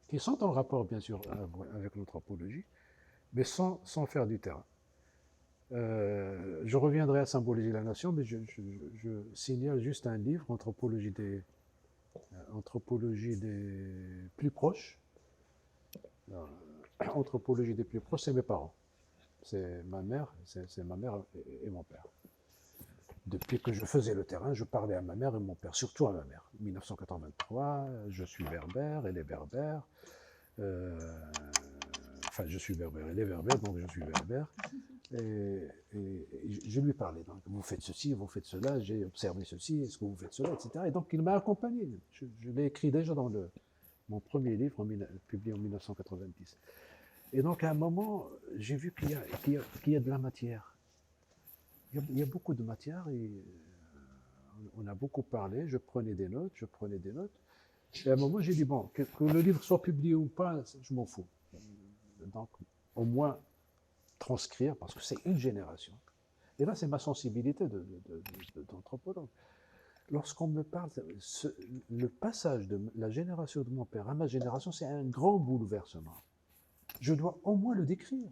qui sont en rapport, bien sûr, avec l'anthropologie, mais sans faire du terrain. Je reviendrai à symboliser la nation, mais je signale juste un livre, Anthropologie des plus proches. Anthropologie des plus proches, c'est mes parents. C'est ma mère et mon père. Depuis que je faisais le terrain, je parlais à ma mère et mon père, surtout à ma mère. 1983, je suis berbère, elle est berbère. Enfin, je suis berbère, elle est berbère, donc je suis berbère. Et je lui parlais. Donc, vous faites ceci, vous faites cela, j'ai observé ceci, est-ce que vous faites cela, etc. Et donc, il m'a accompagné. Je l'ai écrit déjà dans mon premier livre, publié en 1990. Et donc, à un moment, j'ai vu qu'il y a de la matière. Il y a beaucoup de matière et on a beaucoup parlé. Je prenais des notes. Et à un moment, j'ai dit, bon, que le livre soit publié ou pas, je m'en fous. Donc, au moins, transcrire, parce que c'est une génération. Et là, c'est ma sensibilité d'anthropologue. Lorsqu'on me parle, le passage de la génération de mon père à ma génération, c'est un grand bouleversement. Je dois au moins le décrire.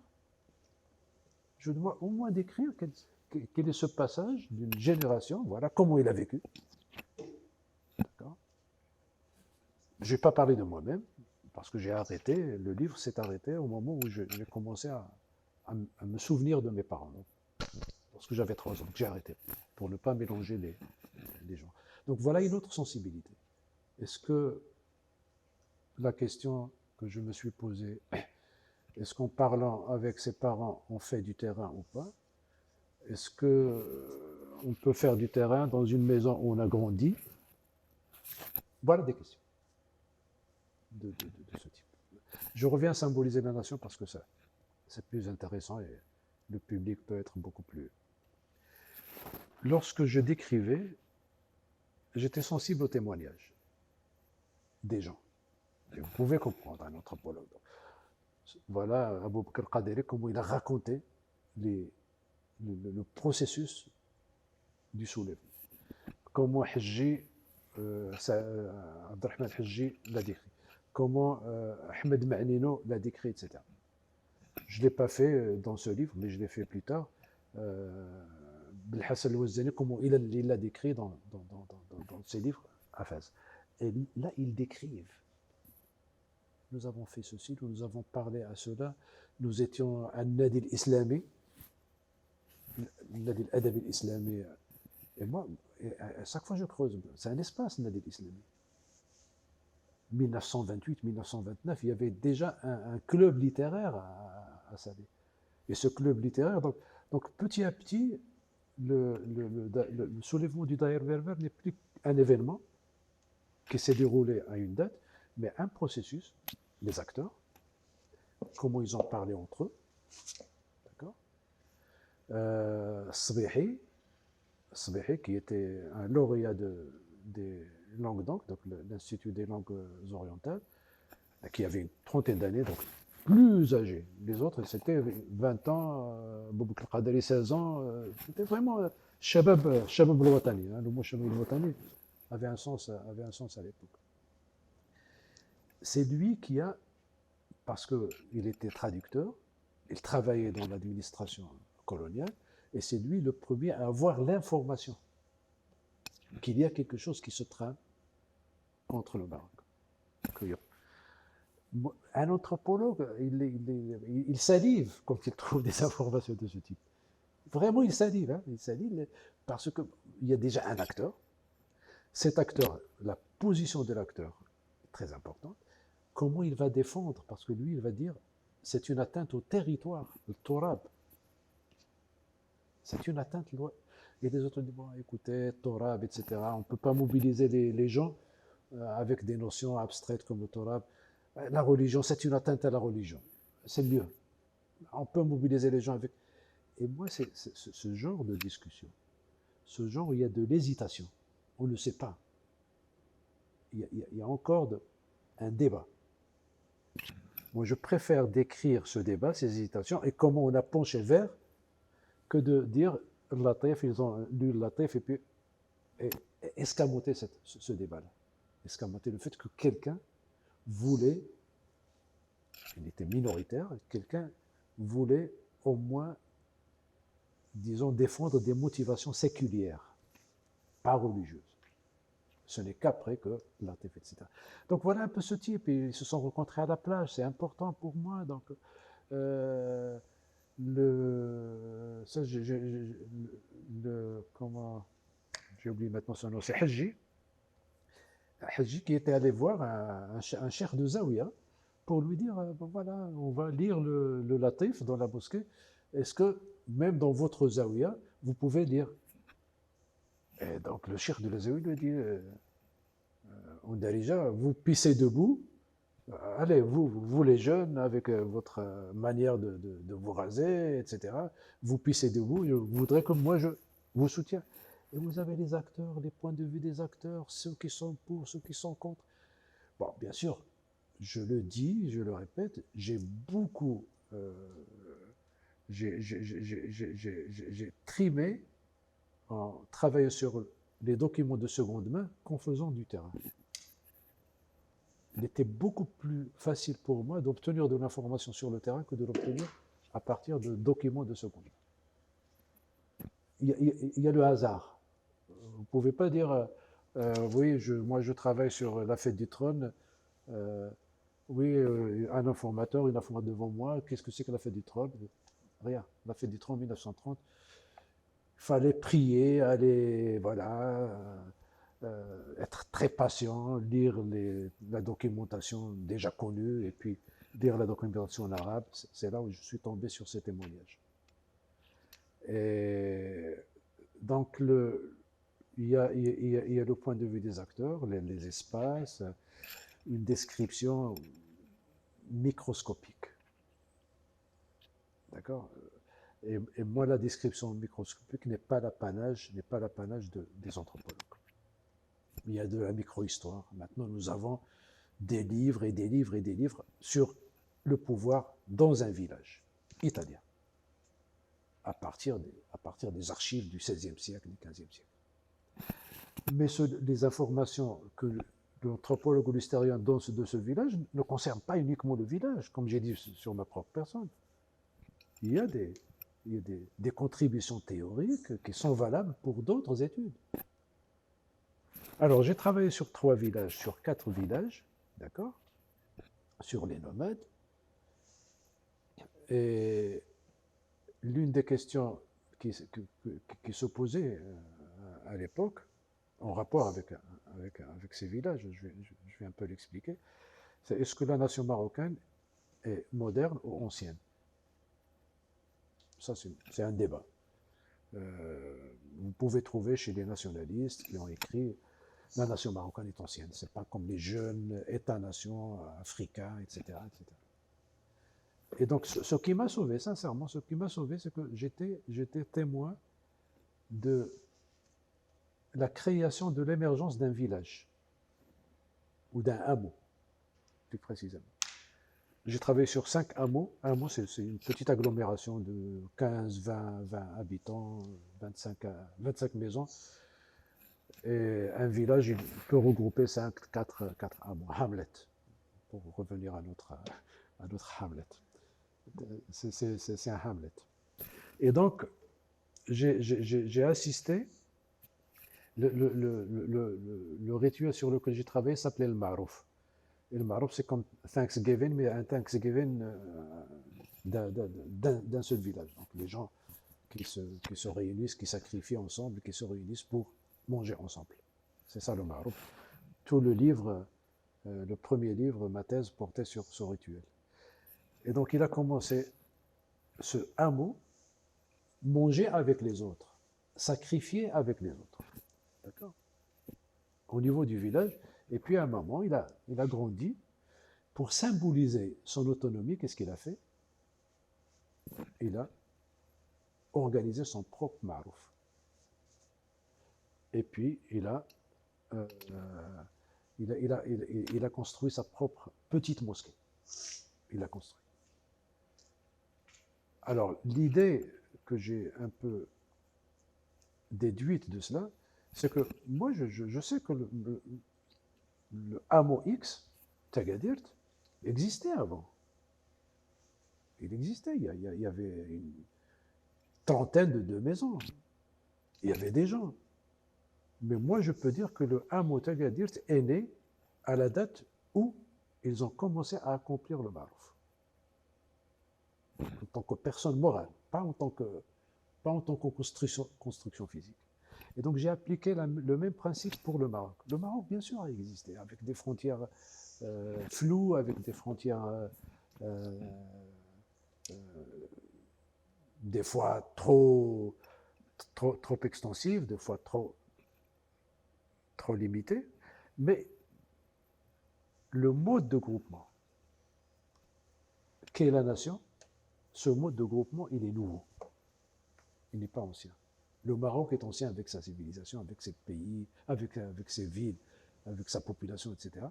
Je dois au moins décrire quel est ce passage d'une génération, voilà, comment il a vécu. D'accord. Je n'ai pas parlé de moi-même, parce que j'ai arrêté, le livre s'est arrêté au moment où j'ai commencé à me souvenir de mes parents. Donc, lorsque j'avais 3 ans, j'ai arrêté, pour ne pas mélanger les gens. Donc voilà une autre sensibilité. Est-ce que la question que je me suis posée, est-ce qu'en parlant avec ses parents, on fait du terrain ou pas? Est-ce qu'on peut faire du terrain dans une maison où on a grandi? Voilà des questions de ce type. Je reviens à symboliser la nation parce que c'est plus intéressant et le public peut être beaucoup plus... Lorsque je décrivais, j'étais sensible aux témoignages des gens. Et vous pouvez comprendre un anthropologue. Voilà Abou Bakr al-Qadiri, comment il a raconté le processus du soulèvement. Comment Hajji, Abdelrahman Hajji l'a décrit. Comment Ahmed Ma'nino l'a décrit, etc. Je ne l'ai pas fait dans ce livre, mais je l'ai fait plus tard. Belhassan al-Wazdani, comment il l'a décrit dans ses livres à Fès. Et là, ils décrivent. Nous avons fait ceci, nous avons parlé à cela, nous étions à Nadi al-Islami, Nadi al-Adab al-Islami. Et moi, à chaque fois je creuse, c'est un espace, Nadi al-Islami. 1928, 1929, il y avait déjà un club littéraire à Salé. Et ce club littéraire, donc petit à petit, le soulèvement du Daïr Berber n'est plus un événement qui s'est déroulé à une date, mais un processus, les acteurs, comment ils ont parlé entre eux, d'accord. Sbehi, qui était un lauréat des langues donc l'Institut des langues orientales, qui avait une trentaine d'années, donc plus âgé. Les autres, c'était 20 ans, Boubou Qadri 16 ans, c'était vraiment Shabab al-Watani. Le mot Shabab al-Watani avait un sens à l'époque. C'est lui qui a, parce qu'il était traducteur, il travaillait dans l'administration coloniale, et c'est lui le premier à avoir l'information qu'il y a quelque chose qui se trame contre le Maroc. Un anthropologue, il salive quand il trouve des informations de ce type. Vraiment, il salive. Hein, il salive parce qu'il y a déjà un acteur. Cet acteur, la position de l'acteur est très importante. Comment il va défendre? Parce que lui, il va dire c'est une atteinte au territoire, le Torab. C'est une atteinte. Et les autres disent bon, écoutez, Torab, etc. On ne peut pas mobiliser les gens avec des notions abstraites comme le Torab. La religion, c'est une atteinte à la religion. C'est mieux. On peut mobiliser les gens avec. Et moi, c'est ce genre de discussion, ce genre où il y a de l'hésitation. On ne sait pas. Il y a encore un débat. Moi, je préfère décrire ce débat, ces hésitations, et comment on a penché vers, que de dire Latif, ils ont lu Latif, et puis escamoter ce débat-là. Escamoter le fait que quelqu'un voulait, il était minoritaire, quelqu'un voulait au moins, disons, défendre des motivations séculières, pas religieuses. Ce n'est qu'après que Latif, etc. Donc voilà un peu ce type. Ils se sont rencontrés à la plage, c'est important pour moi. Donc, comment, j'ai oublié maintenant son nom, c'est Hadji. Hadji qui était allé voir un cheikh de Zawiya pour lui dire, ben voilà, on va lire le Latif dans la mosquée. Est-ce que même dans votre Zawiya, vous pouvez lire? Et donc le cheikh de la Zawiya lui dit, Darija, vous pissez debout, allez, vous les jeunes, avec votre manière de vous raser, etc., vous pissez debout, je voudrais que moi je vous soutienne. Et vous avez les acteurs, les points de vue des acteurs, ceux qui sont pour, ceux qui sont contre. Bon, bien sûr, je le dis, je le répète, j'ai beaucoup, j'ai trimé en travaillant sur les documents de seconde main qu'en faisant du terrain. Il était beaucoup plus facile pour moi d'obtenir de l'information sur le terrain que de l'obtenir à partir de documents de seconde main. Il y a le hasard. Vous ne pouvez pas dire, oui, moi je travaille sur la fête du trône, oui, un informateur, une informateur devant moi, qu'est-ce que c'est que la fête du trône? Rien. La fête du trône 1930, il fallait prier, aller, voilà, être très patient, lire la documentation déjà connue et puis lire la documentation en arabe. C'est là où je suis tombé sur ces témoignages. Et donc, il y a le point de vue des acteurs, les espaces, une description microscopique. D'accord? Et moi, la description microscopique n'est pas l'apanage des anthropologues. Il y a de la micro-histoire. Maintenant, nous avons des livres et des livres et des livres sur le pouvoir dans un village italien, à partir des archives du XVIe siècle, du XVe siècle. Mais les informations que l'anthropologue ou l'historien donne de ce village ne concernent pas uniquement le village, comme j'ai dit sur ma propre personne. Il y a des contributions théoriques qui sont valables pour d'autres études. Alors, j'ai travaillé sur 3 villages, sur 4 villages, d'accord, sur les nomades. Et l'une des questions qui se posait à l'époque, en rapport avec ces villages, je vais un peu l'expliquer, c'est est-ce que la nation marocaine est moderne ou ancienne? Ça, c'est un débat. Vous pouvez trouver chez les nationalistes qui ont écrit la nation marocaine est ancienne, c'est pas comme les jeunes États-nations africains, etc., etc. Et donc, ce qui m'a sauvé, sincèrement, ce qui m'a sauvé, c'est que j'étais témoin de la création de l'émergence d'un village, ou d'un hameau, plus précisément. J'ai travaillé sur 5 hameaux. Un hameau, c'est une petite agglomération de 15, 20 habitants, 25 maisons. Et un village, il peut regrouper 4 hameaux. Hamlet, pour revenir à notre Hamlet. C'est un Hamlet. Et donc, j'ai assisté, le rituel sur lequel j'ai travaillé s'appelait le Marouf. Et le Marouf, c'est comme Thanksgiving, mais un Thanksgiving d'un seul village. Donc, les gens qui se réunissent, qui sacrifient ensemble, qui se réunissent pour manger ensemble. C'est ça le Marouf. Tout le livre, le premier livre, ma thèse, portait sur ce rituel. Et donc, il a commencé ce hameau, manger avec les autres, sacrifier avec les autres. D'accord? Au niveau du village. Et puis, à un moment, il a grandi. pour symboliser son autonomie, qu'est-ce qu'il a fait? Il a organisé son propre marouf. Et puis, euh, il a construit sa propre petite mosquée. Il a construit. Alors, l'idée que j'ai un peu déduite de cela, c'est que moi, je sais que le hameau X, Tagadirt, existait avant. Il existait. Il y avait une trentaine de maisons. Il y avait des gens. Mais moi, je peux dire que le hameau Tagadirt est né à la date où ils ont commencé à accomplir le marouf. En tant que personne morale, pas en tant que construction physique. Et donc j'ai appliqué le même principe pour le Maroc. Le Maroc, bien sûr, a existé, avec des frontières floues, avec des frontières euh, des fois trop extensives, des fois trop limitées. Mais le mode de groupement qu'est la nation, ce mode de groupement, il est nouveau. Il n'est pas ancien. Le Maroc est ancien avec sa civilisation, avec ses pays, avec ses villes, avec sa population, etc.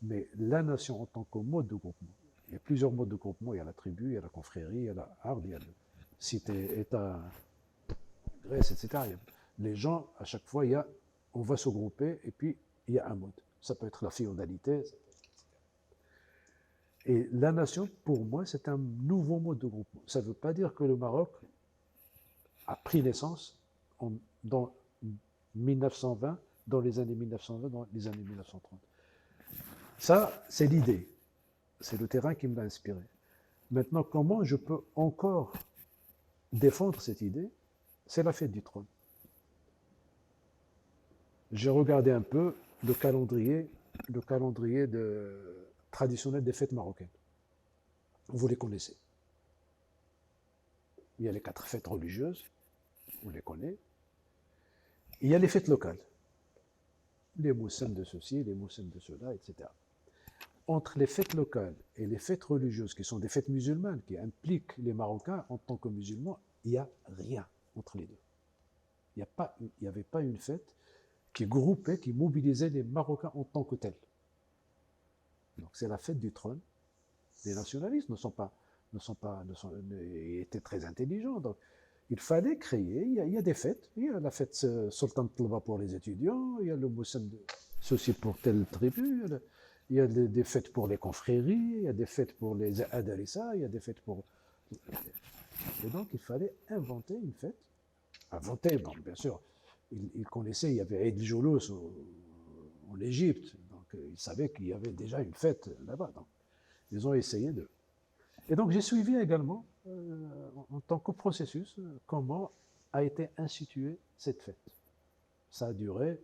Mais la nation en tant que mode de groupement, il y a plusieurs modes de groupement. Il y a la tribu, il y a la confrérie, il y a la harde, il y a le cité, État, Grèce, etc. Les gens, à chaque fois, on va se grouper et puis il y a un mode. Ça peut être la féodalité. Et la nation, pour moi, c'est un nouveau mode de groupement. Ça ne veut pas dire que le Maroc a pris naissance dans 1920, dans les années 1920, dans les années 1930. Ça, c'est l'idée. C'est le terrain qui me l'a inspiré. Maintenant, comment je peux encore défendre cette idée? C'est la fête du trône. J'ai regardé un peu le calendrier traditionnel des fêtes marocaines. Vous les connaissez. Il y a les 4 fêtes religieuses, on les connaît. Il y a les fêtes locales. Les moussins de ceci, les moussins de cela, etc. Entre les fêtes locales et les fêtes religieuses, qui sont des fêtes musulmanes, qui impliquent les Marocains en tant que musulmans, il n'y a rien entre les deux. Il n'y avait pas une fête qui groupait, qui mobilisait les Marocains en tant que tels. Donc c'est la fête du trône. Les nationalistes étaient très intelligents. Donc il fallait créer, il y a des fêtes. Il y a la fête Sultan Tlaba pour les étudiants, il y a le Moussem de ceci pour telle tribu, il y a des fêtes pour les confréries, il y a des fêtes pour les Adarissa, il y a des fêtes pour... Et donc il fallait inventer une fête. Inventer, bon, bien sûr, ils connaissaient, il y avait Eid al-Julus en Égypte, donc ils savaient qu'il y avait déjà une fête là-bas. Donc ils ont essayé de... Et donc j'ai suivi également, en tant que processus, comment a été instituée cette fête. Ça a duré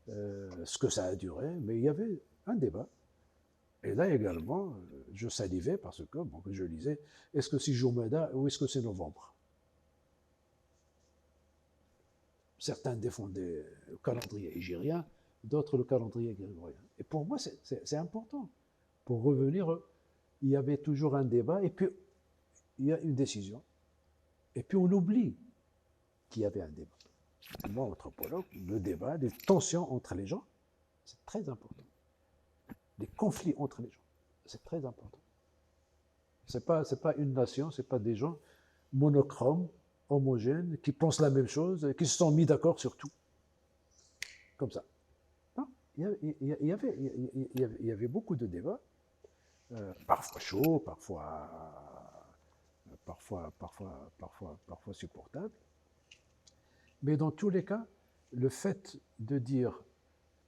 ce que ça a duré, mais il y avait un débat. Et là également, je salivais parce que je lisais, est-ce que c'est Jumada ou est-ce que c'est novembre? Certains défendaient le calendrier hégirien, d'autres le calendrier grégorien. Et pour moi, c'est important. Pour revenir, il y avait toujours un débat, et puis il y a une décision. Et puis on oublie qu'il y avait un débat. Moi, anthropologue, le débat, les tensions entre les gens, c'est très important. Les conflits entre les gens, c'est très important. C'est pas une nation, c'est pas des gens monochromes, homogènes, qui pensent la même chose, qui se sont mis d'accord sur tout. Comme ça. Non, il y avait beaucoup de débats, parfois chauds, parfois supportables. Mais dans tous les cas, le fait de dire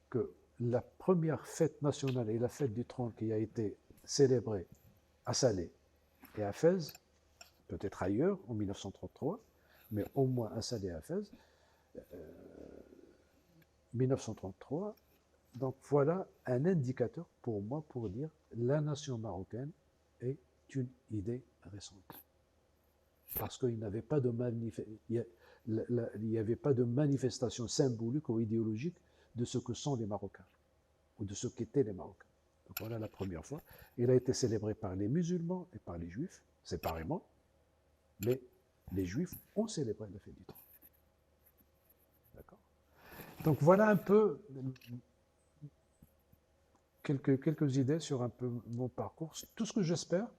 que la première fête nationale est la fête du trône qui a été célébrée à Salé et à Fès, peut-être ailleurs en 1933, mais au moins à Salé et à Fès, 1933. Donc voilà un indicateur pour moi pour dire la nation marocaine est une idée récente. Parce qu'il n'y avait pas de manifestation symbolique ou idéologique de ce que sont les Marocains, ou de ce qu'étaient les Marocains. Donc voilà la première fois. Il a été célébré par les musulmans et par les juifs, séparément, mais les juifs ont célébré la fête du trône. D'accord. Donc voilà un peu quelques idées sur un peu mon parcours. Tout ce que j'espère,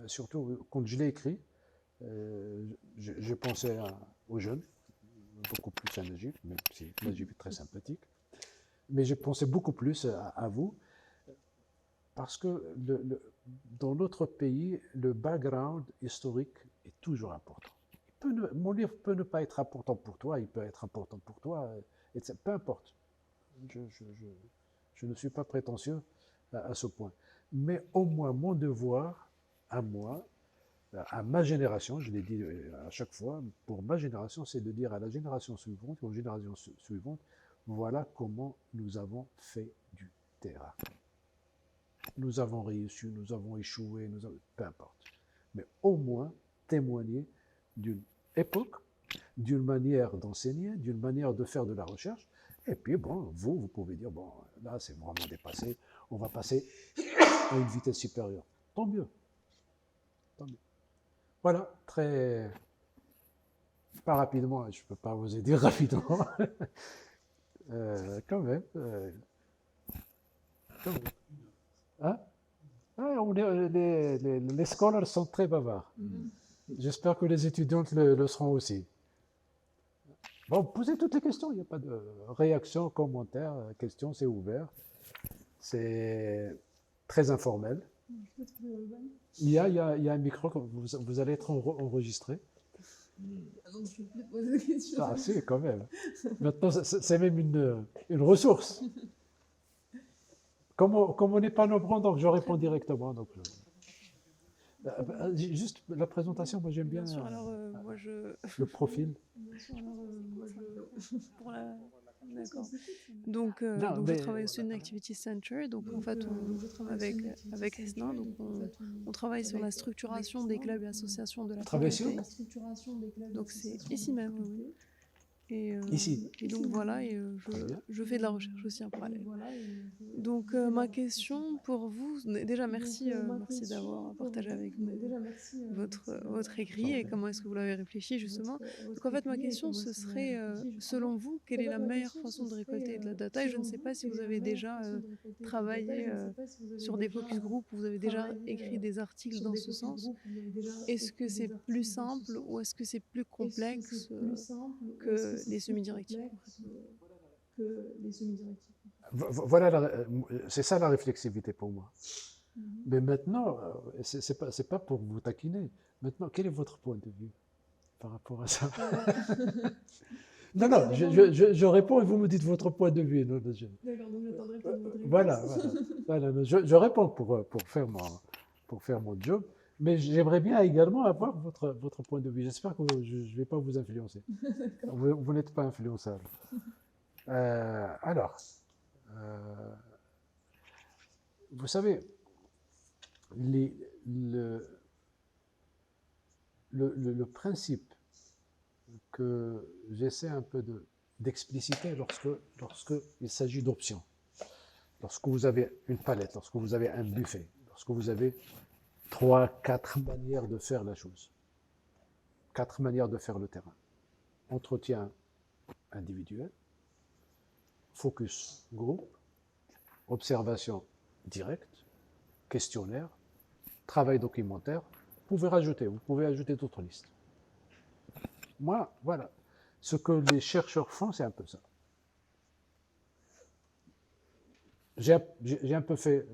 surtout quand je l'ai écrit, j'ai pensé aux jeunes, beaucoup plus à Najib, même si Najib est très sympathique, mais j'ai pensé beaucoup plus à vous, parce que dans notre pays, le background historique est toujours important. Mon livre peut ne pas être important pour toi, il peut être important pour toi, peu importe. Je ne suis pas prétentieux à ce point. Mais au moins, mon devoir, à moi, à ma génération, je l'ai dit à chaque fois, pour ma génération, c'est de dire à la génération suivante, aux générations suivantes, voilà comment nous avons fait du terrain. Nous avons réussi, nous avons échoué, peu importe. Mais au moins témoigner d'une époque, d'une manière d'enseigner, d'une manière de faire de la recherche. Et puis, bon, vous pouvez dire, bon, là, c'est vraiment dépassé, on va passer à une vitesse supérieure. Tant mieux. Tant mieux. Voilà, pas rapidement, je ne peux pas vous aider rapidement. Quand même. Quand même. Hein? Les scholars sont très bavards. J'espère que les étudiantes le seront aussi. Bon, posez toutes les questions, il n'y a pas de réaction, commentaire, question, c'est ouvert. C'est très informel. Il y a un micro, vous allez être enregistré. Donc je ne peux plus poser de questions. Ah si, quand même. Maintenant, c'est même une ressource. Comme on n'est pas nombreux, donc je réponds directement. Donc, juste la présentation, moi j'aime bien, Bien sûr, alors moi le profil. Bien sûr, alors moi je... pour la... D'accord. Donc, Non, donc mais- je travaille au Student Activity Center. Donc en fait, avec Esna, donc on travaille sur la structuration des clubs et associations de la Travaille sur faculté. structuration des clubs. Donc c'est ici même, oui. Et, Ici. Et donc voilà, et Très bien. je fais de la recherche aussi en parallèle. Donc ma question pour vous, déjà merci, merci d'avoir partagé avec nous votre écrit et comment est-ce que vous l'avez réfléchi justement. Donc en fait ma question ce serait, selon vous, quelle est la meilleure façon de récolter de la data? Et je ne sais pas si vous avez déjà travaillé sur des focus group, vous avez déjà écrit des articles dans ce sens. Est-ce que c'est plus simple ou est-ce que c'est plus complexe que les semi-directifs Voilà, c'est ça la réflexivité pour moi. Mais maintenant, c'est pas pour vous taquiner. Maintenant, quel est votre point de vue par rapport à ça? Non, non, je réponds et vous me dites votre point de vue. D'accord, donc j'attendrai pas de votre réponse. Voilà, je réponds pour faire mon job, mais j'aimerais bien également avoir votre point de vue. J'espère que je ne vais pas vous influencer. Vous n'êtes pas influençable. Alors, vous savez, le principe que j'essaie un peu d'expliciter lorsque il s'agit d'options, lorsque vous avez une palette, lorsque vous avez un buffet, lorsque vous avez 3, 4 manières de faire la chose, 4 manières de faire le terrain. Entretien individuel, focus groupe, observation directe, questionnaire, travail documentaire. Vous pouvez ajouter d'autres listes. Moi, voilà. Ce que les chercheurs font, c'est un peu ça. J'ai un peu fait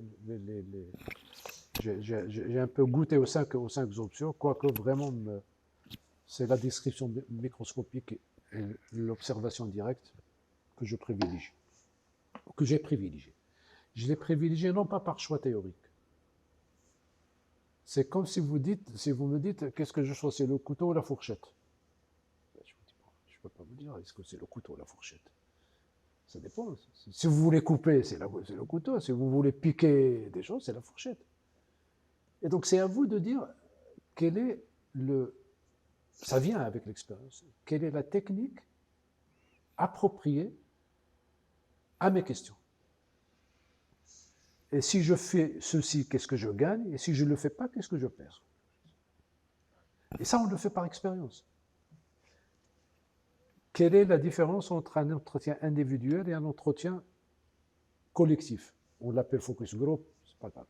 j'ai un peu goûté aux cinq options, quoique vraiment c'est la description microscopique et l'observation directe que j'ai privilégié. Je l'ai privilégié non pas par choix théorique. C'est comme si vous me dites, qu'est-ce que je choisis, le couteau ou la fourchette? Je vous dis, bon, je ne peux pas vous dire, est-ce que c'est le couteau ou la fourchette? Ça dépend. Si vous voulez couper, c'est le couteau. Si vous voulez piquer des choses, c'est la fourchette. Et donc, c'est à vous de dire quel est ça vient avec l'expérience, quelle est la technique appropriée à mes questions. Et si je fais ceci, qu'est-ce que je gagne? Et si je ne le fais pas, qu'est-ce que je perds? Et ça, on le fait par expérience. Quelle est la différence entre un entretien individuel et un entretien collectif? On l'appelle focus group, c'est pas grave.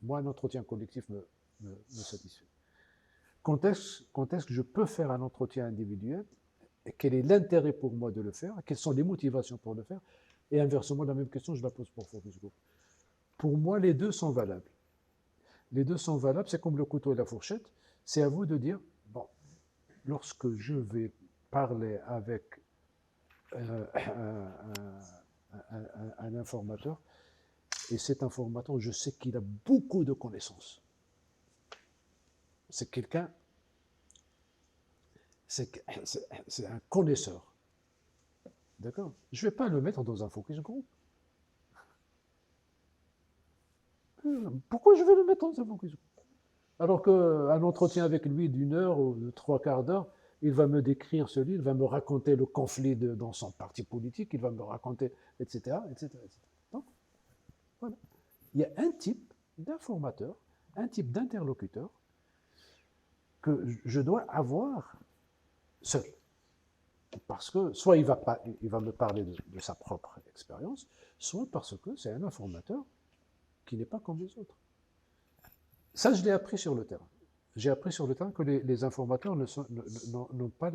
Moi, un entretien collectif me satisfait. Quand est-ce que je peux faire un entretien individuel? Et quel est l'intérêt pour moi de le faire? Quelles sont les motivations pour le faire? Et inversement, la même question, je la pose pour focus group. Pour moi, les deux sont valables. Les deux sont valables, c'est comme le couteau et la fourchette. C'est à vous de dire, bon, lorsque je vais parler avec un informateur, et cet informateur, je sais qu'il a beaucoup de connaissances. C'est quelqu'un, c'est un connaisseur. D'accord? Je ne vais pas le mettre dans un focus group. Pourquoi je vais le mettre dans un focus group? Alors qu'un entretien avec lui d'1 heure ou de 3/4 d'heure, il va me décrire ce livre, il va me raconter le conflit dans son parti politique, il va me raconter, etc., etc., etc. Donc, voilà. Il y a un type d'informateur, un type d'interlocuteur que je dois avoir seul. Parce que soit il va me parler de sa propre expérience, soit parce que c'est un informateur qui n'est pas comme les autres. Ça, je l'ai appris sur le terrain. J'ai appris sur le terrain que les informateurs n'ont pas...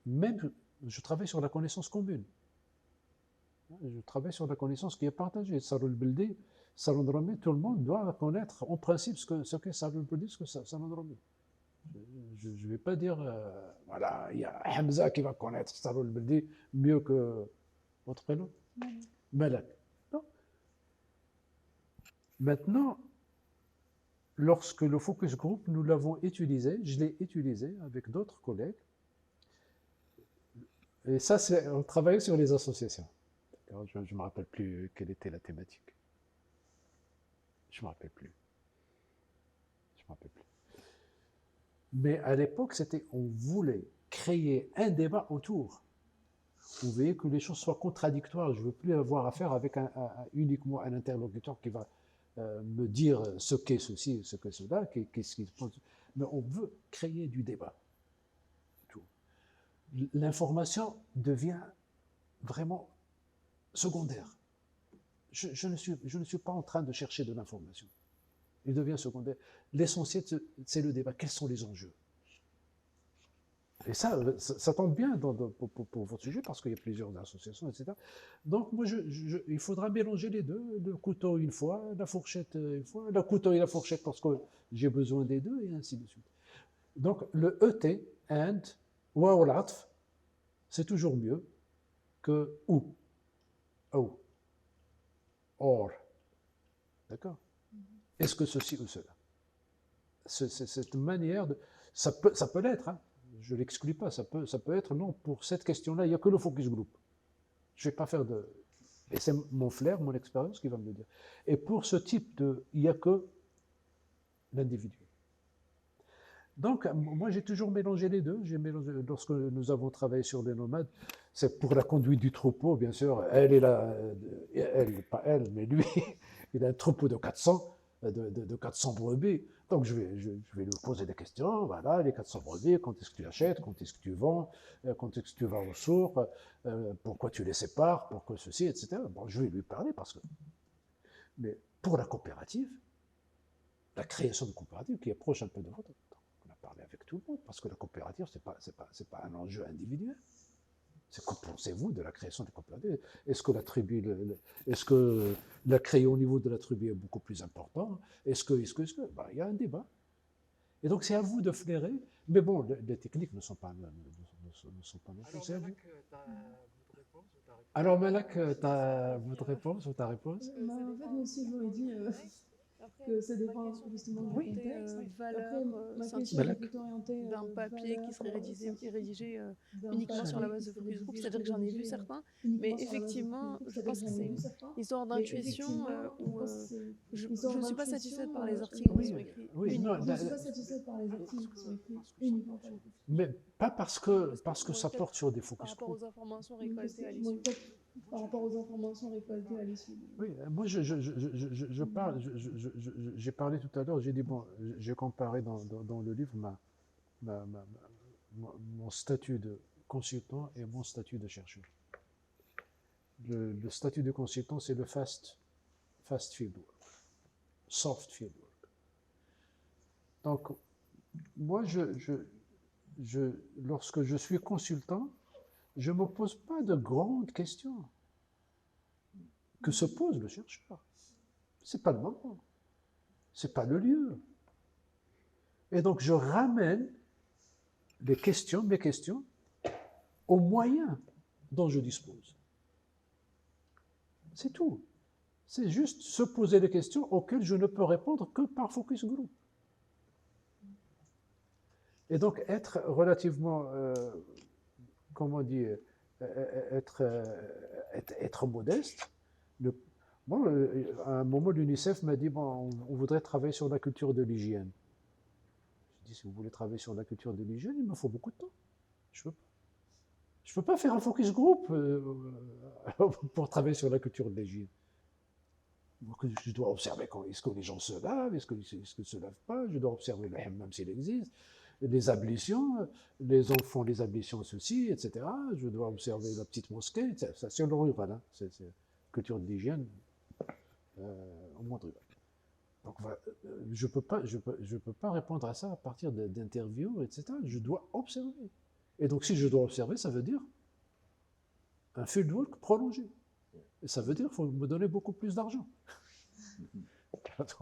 Même, je travaille sur la connaissance commune. Je travaille sur la connaissance qui est partagée. Salon Beldi, Salon de Rami, tout le monde doit connaître en principe ce qu'est Salon Beldi, ce que c'est Salon de Rami. Je ne vais pas dire, voilà, il y a Hamza qui va connaître Salon Beldi mieux que votre prénom. Malak. Non. Maintenant, lorsque le focus group, nous l'avons utilisé, je l'ai utilisé avec d'autres collègues. Et ça, on travaillait sur les associations. Je ne me rappelle plus quelle était la thématique. Je ne me rappelle plus. Mais à l'époque, on voulait créer un débat autour. Vous voyez que les choses soient contradictoires. Je ne veux plus avoir affaire avec uniquement un interlocuteur qui va me dire ce qu'est ceci, ce qu'est cela, qu'est-ce qui se pose. Mais on veut créer du débat. L'information devient vraiment secondaire. Je ne suis pas en train de chercher de l'information. Il devient secondaire. L'essentiel, c'est le débat. Quels sont les enjeux? Et ça tombe bien pour votre sujet, parce qu'il y a plusieurs associations, etc. Donc, moi, il faudra mélanger les deux. Le couteau une fois, la fourchette une fois, le couteau et la fourchette parce que j'ai besoin des deux, et ainsi de suite. Donc, le ET, and, ou l'atf, c'est toujours mieux que ou. Oh. Or. D'accord? Est-ce que ceci ou cela? Cette manière de... Ça peut l'être, hein. Je ne l'exclus pas, ça peut être, non, pour cette question-là, il n'y a que le focus group. Je ne vais pas faire de... Et c'est mon flair, mon expérience qui va me le dire. Et pour ce type de... Il n'y a que l'individu. Donc, moi, j'ai toujours mélangé les deux. Lorsque nous avons travaillé sur les nomades, c'est pour la conduite du troupeau, bien sûr. Elle est là, pas elle, mais lui, il a un troupeau de 400 brebis. Donc, je vais lui poser des questions. Voilà, les 400 brebis, quand est-ce que tu achètes, quand est-ce que tu vends, quand est-ce que tu vas au sourd, pourquoi tu les sépares, pourquoi ceci, etc. Bon, je vais lui parler parce que... Mais pour la coopérative, la création de coopérative qui est proche un peu de votre... On a parlé avec tout le monde, parce que la coopérative, c'est pas un enjeu individuel. C'est que pensez-vous de la création des coopératives? Est-ce que la créer au niveau de la tribu est beaucoup plus important? Est-ce que ben, y a un débat. Et donc c'est à vous de flairer, mais bon, les techniques ne sont pas non plus. Alors Malak, tu as votre réponse ou ta réponse? En fait, moi aussi, j'aurais dit que ça dépend justement du contexte. Valeur d'un papier qui serait rédigé uniquement sur la base de focus group. C'est-à-dire que j'en ai vu certains, mais effectivement, je pense que c'est une histoire d'intuition où je ne suis pas satisfaite par les articles qui sont écrits. Oui, non, je ne suis pas satisfaite par les articles qui sont écrits uniquement par les... Mais pas parce que ça porte sur des focus par rapport group. aux informations récoltées à l'issue. par rapport aux informations récoltées à l'issue. Oui, moi je parle, j'ai parlé tout à l'heure, j'ai dit, bon, j'ai comparé dans le livre mon statut de consultant et mon statut de chercheur. Le statut de consultant, c'est le fast field work, soft field work. Donc, moi, lorsque je suis consultant, je ne me pose pas de grandes questions que se pose le chercheur. Ce n'est pas le moment, ce n'est pas le lieu. Et donc, je ramène mes questions, aux moyens dont je dispose. C'est tout. C'est juste se poser des questions auxquelles je ne peux répondre que par focus group. Et donc, être relativement, comment dire, être modeste. Bon, à un moment, l'UNICEF m'a dit, bon, on voudrait travailler sur la culture de l'hygiène. Je dis, si vous voulez travailler sur la culture de l'hygiène, il me faut beaucoup de temps. Je ne peux pas faire un focus group pour travailler sur la culture de l'hygiène. Je dois observer est-ce que les gens se lavent, est-ce qu'ils ne se lavent pas, je dois observer le hammam s'il existe, les ablutions, les enfants, les ablutions, ceci, etc. Je dois observer la petite mosquée, ça c'est le rural, hein. C'est culture de l'hygiène au monde rural. Donc voilà, je peux pas répondre à ça à partir d'interviews, etc. Je dois observer. Et donc si je dois observer, ça veut dire un fieldwork prolongé. Et ça veut dire qu'il faut me donner beaucoup plus d'argent.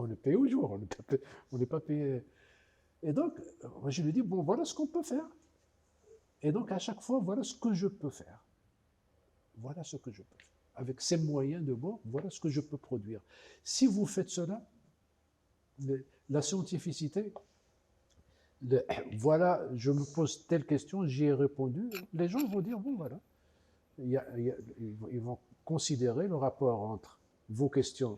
On est payé au jour, on n'est pas payé. Et donc, moi je lui dis, bon, voilà ce qu'on peut faire. Et donc, à chaque fois, voilà ce que je peux faire. Voilà ce que je peux faire. Avec ces moyens de bord, voilà ce que je peux produire. Si vous faites cela, la scientificité, voilà, je me pose telle question, j'y ai répondu, les gens vont dire, bon, voilà. Ils vont considérer le rapport entre vos questions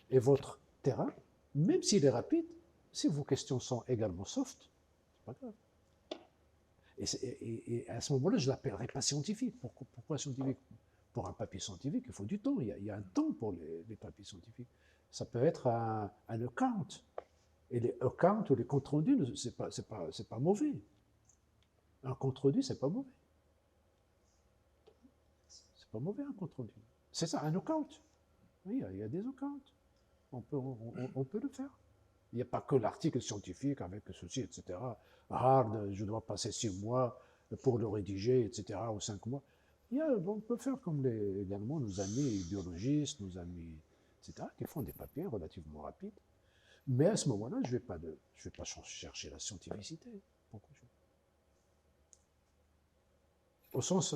et votre terrain, même s'il est rapide, si vos questions sont également soft, c'est pas grave. Et à ce moment-là, je ne l'appellerai pas scientifique. Pourquoi scientifique? Pour un papier scientifique, il faut du temps. Il y a un temps pour les papiers scientifiques. Ça peut être un account. Et les accounts ou les comptes rendus, c'est pas mauvais. Un compte rendu, c'est pas mauvais. C'est pas mauvais un compte rendu. C'est ça, un account. Oui, il y a des accounts. On peut le faire. Il n'y a pas que l'article scientifique avec ceci, etc. Hard, je dois passer 6 mois pour le rédiger, etc., ou 5 mois. On peut faire comme également nos amis biologistes, nos amis, etc., qui font des papiers relativement rapides. Mais à ce moment-là, je ne vais pas chercher la scientificité. Pourquoi au sens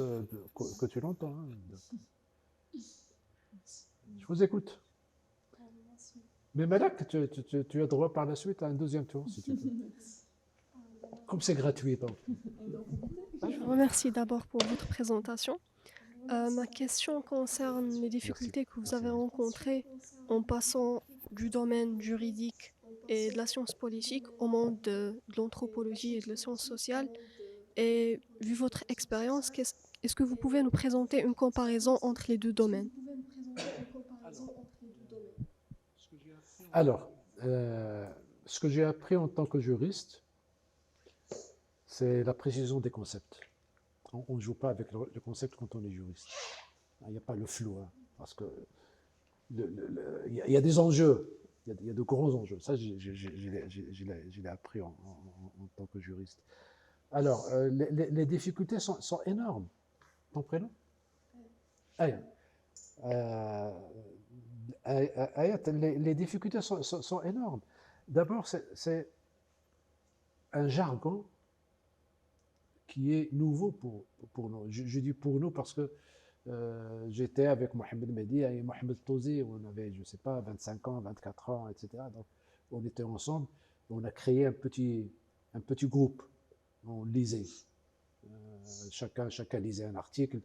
que tu l'entends. Hein. Je vous écoute. Mais Malak, tu as droit par la suite à un deuxième tour, si tu veux. Comme c'est gratuit. Donc. Je vous remercie d'abord pour votre présentation. Ma question concerne les difficultés que vous avez rencontrées en passant du domaine juridique et de la science politique au monde de l'anthropologie et de la science sociale. Et vu votre expérience, est-ce que vous pouvez nous présenter une comparaison entre les deux domaines? Alors, ce que j'ai appris en tant que juriste, c'est la précision des concepts. On ne joue pas avec le concept quand on est juriste. Il n'y a pas le flou, hein, parce que il y a des enjeux, il y a de grands enjeux. Ça, je l'ai appris en tant que juriste. Alors, les difficultés sont énormes. Ton prénom? Ayat. Les difficultés sont énormes. D'abord, c'est un jargon qui est nouveau pour nous. Je dis pour nous parce que j'étais avec Mohamed Mehdi et Mohamed Touzi, on avait, je ne sais pas, 25 ans, 24 ans, etc. Donc, on était ensemble, on a créé un petit groupe. On lisait. Chacun lisait un article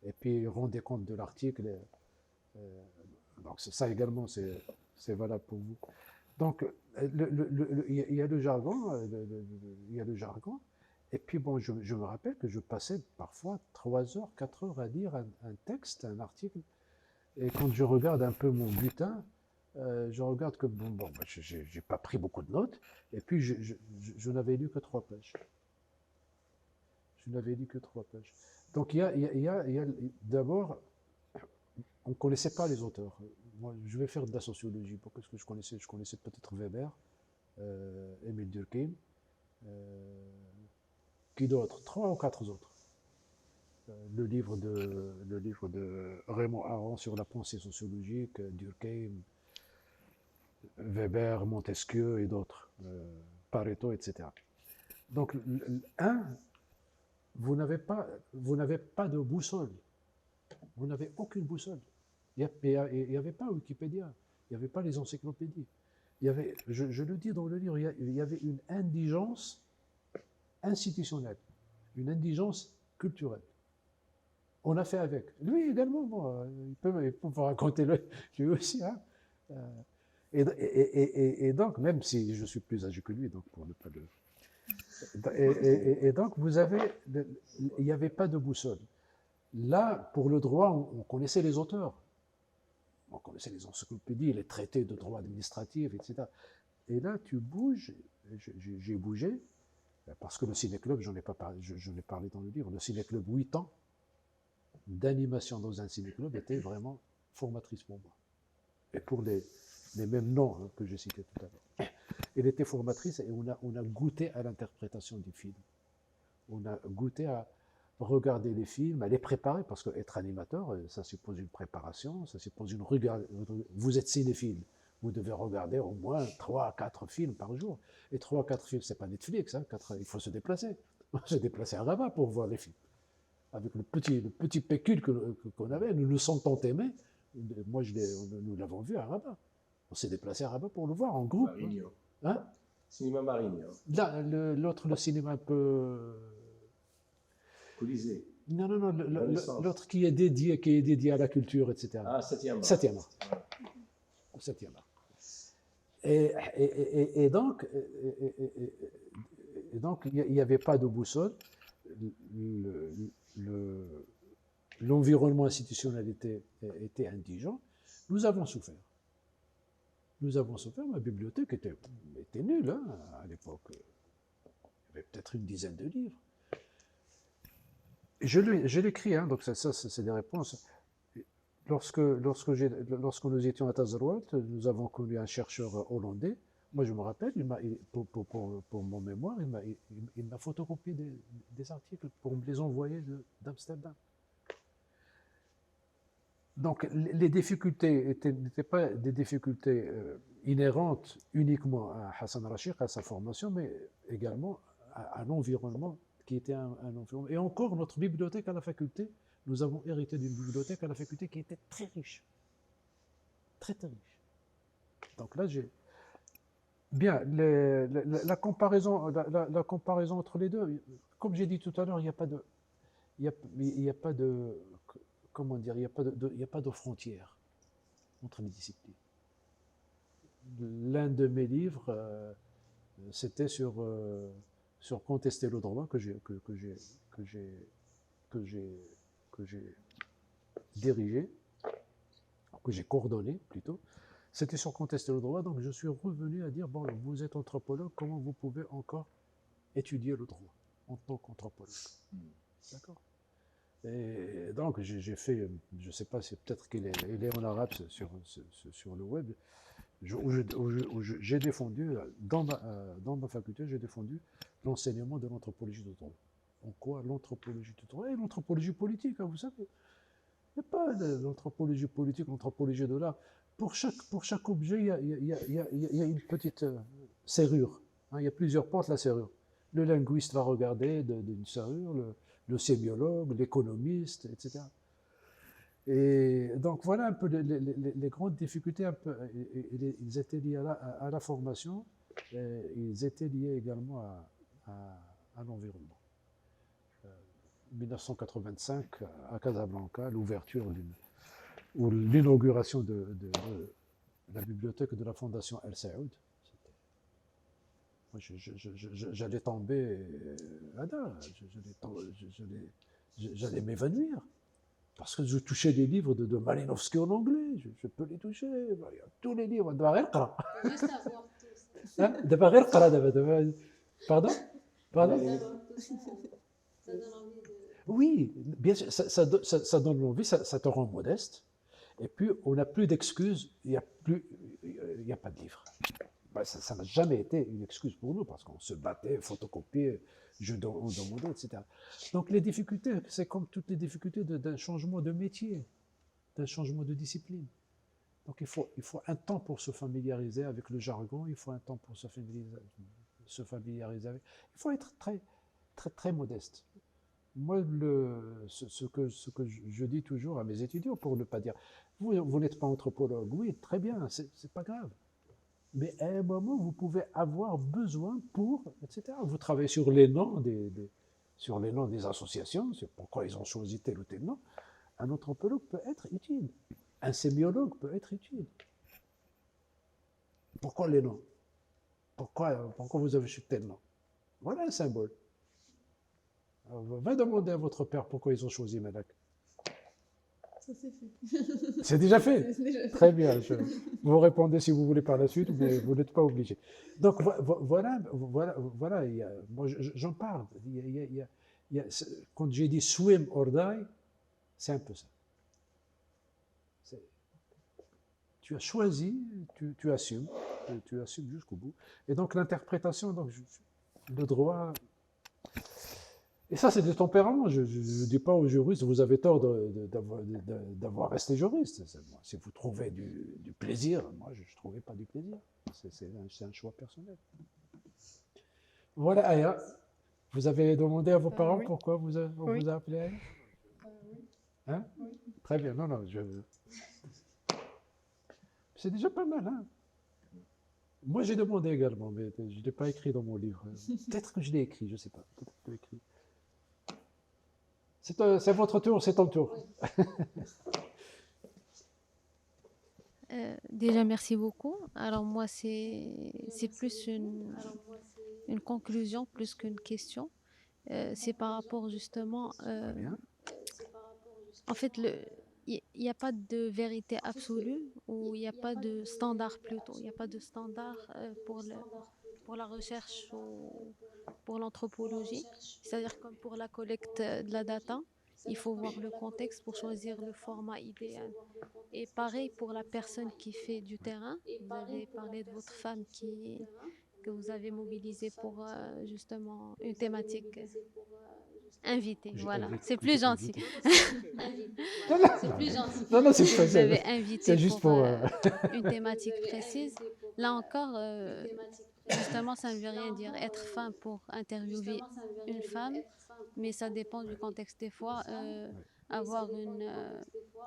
et puis rendait compte de l'article. Donc ça également, c'est valable pour vous. Donc il y a le jargon, Et puis bon, je me rappelle que je passais parfois 3 heures, 4 heures à lire un texte, un article. Et quand je regarde un peu mon bulletin, je regarde que j'ai pas pris beaucoup de notes. Et puis je n'avais lu que 3 pages. Je n'avais lu que 3 pages. Donc il y a d'abord, on ne connaissait pas les auteurs. Moi, je vais faire de la sociologie. Pourquoi est-ce que je connaissais? Je connaissais peut-être Weber, Émile Durkheim, qui d'autres? 3 ou 4 autres. Le livre de Raymond Aron sur la pensée sociologique, Durkheim, Weber, Montesquieu et d'autres, Pareto, etc. Donc, vous n'avez pas de boussole. Vous n'avez aucune boussole. Il n'y avait pas Wikipédia, il n'y avait pas les encyclopédies. Il y avait, je le dis dans le livre, il y avait une indigence institutionnelle, une indigence culturelle. On a fait avec. Lui également, bon, il peut vous raconter lui aussi. Hein. Et donc, même si je suis plus âgé que lui, donc pour ne pas le... Et donc, il n'y avait pas de boussole. Là, pour le droit, on connaissait les auteurs. On connaissait les encyclopédies, les traités de droit administratif, etc. Et là, tu bouges, j'ai bougé, parce que le ciné-club, j'en ai parlé dans le livre, le ciné-club 8 ans d'animation dans un ciné-club était vraiment formatrice pour moi. Et pour les mêmes noms hein, que j'ai cités tout à l'heure. Elle était formatrice et on a goûté à l'interprétation du film. On a goûté à regarder les films, à les préparer, parce qu'être animateur, ça suppose une préparation, ça suppose une regard. Vous êtes cinéphile, vous devez regarder au moins 3 à 4 films par jour. Et 3 à 4 films, c'est pas Netflix, hein, il faut se déplacer. On s'est déplacé à Rabat pour voir les films. Avec le petit pécule qu'on avait, nous nous sentons aimés. Moi, nous l'avons vu à Rabat. On s'est déplacé à Rabat pour le voir en groupe. Marignan. Hein? Cinéma Marignan. Là, l'autre, le cinéma un peu... Colisée. Non, l'autre qui est dédié à la culture, etc. Ah, 7e art. 7e art. 7e art. Et donc, il n'y avait pas de boussole. L'environnement institutionnel était indigent. Nous avons souffert. Ma bibliothèque était nulle hein, à l'époque. Il y avait peut-être une dizaine de livres. Je l'écris, hein, donc ça c'est des réponses. Lorsque nous étions à Tazrouat, nous avons connu un chercheur hollandais. Moi, je me rappelle, pour mon mémoire, il m'a photocopié des articles pour me les envoyer d'Amsterdam. Donc, les difficultés n'étaient pas des difficultés inhérentes uniquement à Hassan Rachid, à sa formation, mais également à l'environnement qui était un environnement. Et encore, notre bibliothèque à la faculté, nous avons hérité d'une bibliothèque à la faculté qui était très riche. Très, très riche. Donc là, bien, la comparaison entre les deux, comme j'ai dit tout à l'heure, il n'y a pas de, comment dire, il n'y a pas de frontière entre les disciplines. L'un de mes livres, c'était sur contester le droit que j'ai dirigé, que j'ai coordonné plutôt. C'était sur contester le droit, donc je suis revenu à dire, bon, vous êtes anthropologue, comment vous pouvez encore étudier le droit en tant qu'anthropologue? D'accord? Et donc j'ai fait, je ne sais pas, c'est peut-être qu'il est en arabe sur le web, où j'ai défendu, dans ma faculté, j'ai défendu l'enseignement de l'anthropologie du droit. En quoi l'anthropologie du droit et l'anthropologie politique, hein, vous savez. Il n'y a pas l'anthropologie politique, l'anthropologie de l'art. Pour chaque objet, il y a une petite serrure. Hein, il y a plusieurs portes, la serrure. Le linguiste va regarder d'une serrure, le sémiologue, l'économiste, etc. Et donc voilà un peu les grandes difficultés. Ils étaient liés à la formation, et ils étaient liés également à l'environnement. 1985, à Casablanca, l'ouverture ou l'inauguration de la bibliothèque de la Fondation El Saoud. Moi, j'allais tomber, j'allais m'évanouir. Parce que je touchais des livres de Malinowski en anglais, je peux les toucher. Tous les livres, Juste avoir Pardon? Pardon? ça donne envie de... Oui, bien sûr, ça donne l'envie, ça te rend modeste. Et puis, on n'a plus d'excuses, il n'y a pas de livre. Ben, ça n'a jamais été une excuse pour nous, parce qu'on se battait, photocopiait, on demandait, etc. Donc, les difficultés, c'est comme toutes les difficultés d'un changement de métier, d'un changement de discipline. Donc, il faut un temps pour se familiariser avec le jargon, il faut un temps pour se familiariser avec... Il faut être très, très, très modeste. Moi, ce que je dis toujours à mes étudiants, pour ne pas dire, vous n'êtes pas anthropologue, oui, très bien, c'est pas grave. Mais à un moment, vous pouvez avoir besoin pour, etc. Vous travaillez sur les noms des associations, sur pourquoi ils ont choisi tel ou tel nom. Un anthropologue peut être utile. Un sémiologue peut être utile. Pourquoi les noms? Pourquoi vous avez choisi tel nom? Voilà un symbole. Va demander à votre père pourquoi ils ont choisi Malak. Ça c'est fait. C'est déjà fait. C'est déjà fait. Très bien. Vous répondez si vous voulez par la suite, mais vous n'êtes pas obligé. Donc voilà. Moi, j'en parle. Quand j'ai dit swim or die, c'est un peu ça. Tu as choisi, tu assumes jusqu'au bout. Et donc l'interprétation, le droit. Et ça, c'est du tempérament. Je ne dis pas aux juristes, vous avez tort d'avoir resté juriste. Si vous trouvez du plaisir, moi, je ne trouvais pas du plaisir. C'est un choix personnel. Voilà, Aya. Vous avez demandé à vos parents oui. pourquoi on vous a appelé Aya? Hein? Oui. Très bien. Non. C'est déjà pas mal, hein? Moi, j'ai demandé également, mais je ne l'ai pas écrit dans mon livre. Peut-être que je l'ai écrit, je ne sais pas. Peut-être que je l'ai écrit. C'est votre tour, c'est ton tour. Déjà, merci beaucoup. Alors moi, c'est plus une conclusion plus qu'une question. C'est par rapport justement... Très bien. en fait, il n'y a pas de vérité absolue ou il n'y a pas de standard plutôt. Il n'y a pas de standard pour la recherche ou pour l'anthropologie. C'est-à-dire comme pour la collecte de la data, il faut voir le contexte pour choisir le format idéal. Et pareil pour la personne qui fait du terrain. Vous avez parlé de votre femme que vous avez mobilisée pour justement une thématique invitée. Voilà, c'est plus gentil. C'est plus gentil. Non, c'est pas Vous avez invité c'est juste pour pour. une thématique précise. Là encore, justement, ça ne veut rien dire. Être femme pour interviewer une femme, mais ça dépend du contexte. Des fois, avoir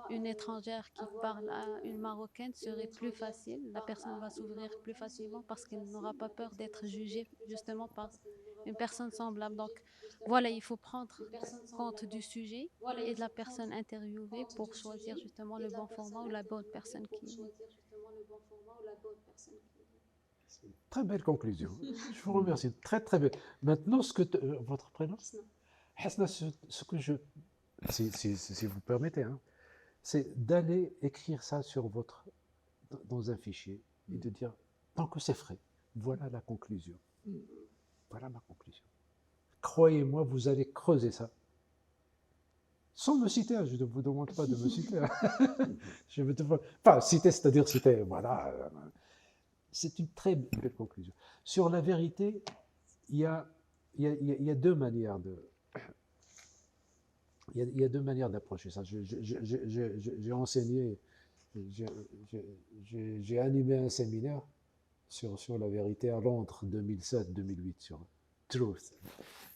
une étrangère qui parle à une Marocaine serait plus facile. La personne va s'ouvrir plus facilement parce qu'elle n'aura pas peur d'être jugée justement par une personne semblable. Donc voilà, il faut prendre compte du sujet et de la personne interviewée pour choisir justement le bon format ou la bonne personne qui... Très belle conclusion. Je vous remercie. Très, très belle. Maintenant, votre prénom? Hasna, ce que si vous permettez, hein, c'est d'aller écrire ça dans un fichier et de dire, tant que c'est frais, voilà la conclusion. Voilà ma conclusion. Croyez-moi, vous allez creuser ça. Sans me citer, je ne vous demande pas de me citer. Enfin, citer, c'est-à-dire citer, voilà. C'est une très belle conclusion. Sur la vérité, il y a deux manières d'approcher ça. J'ai enseigné, j'ai animé un séminaire sur la vérité à Londres 2007-2008 sur Truth,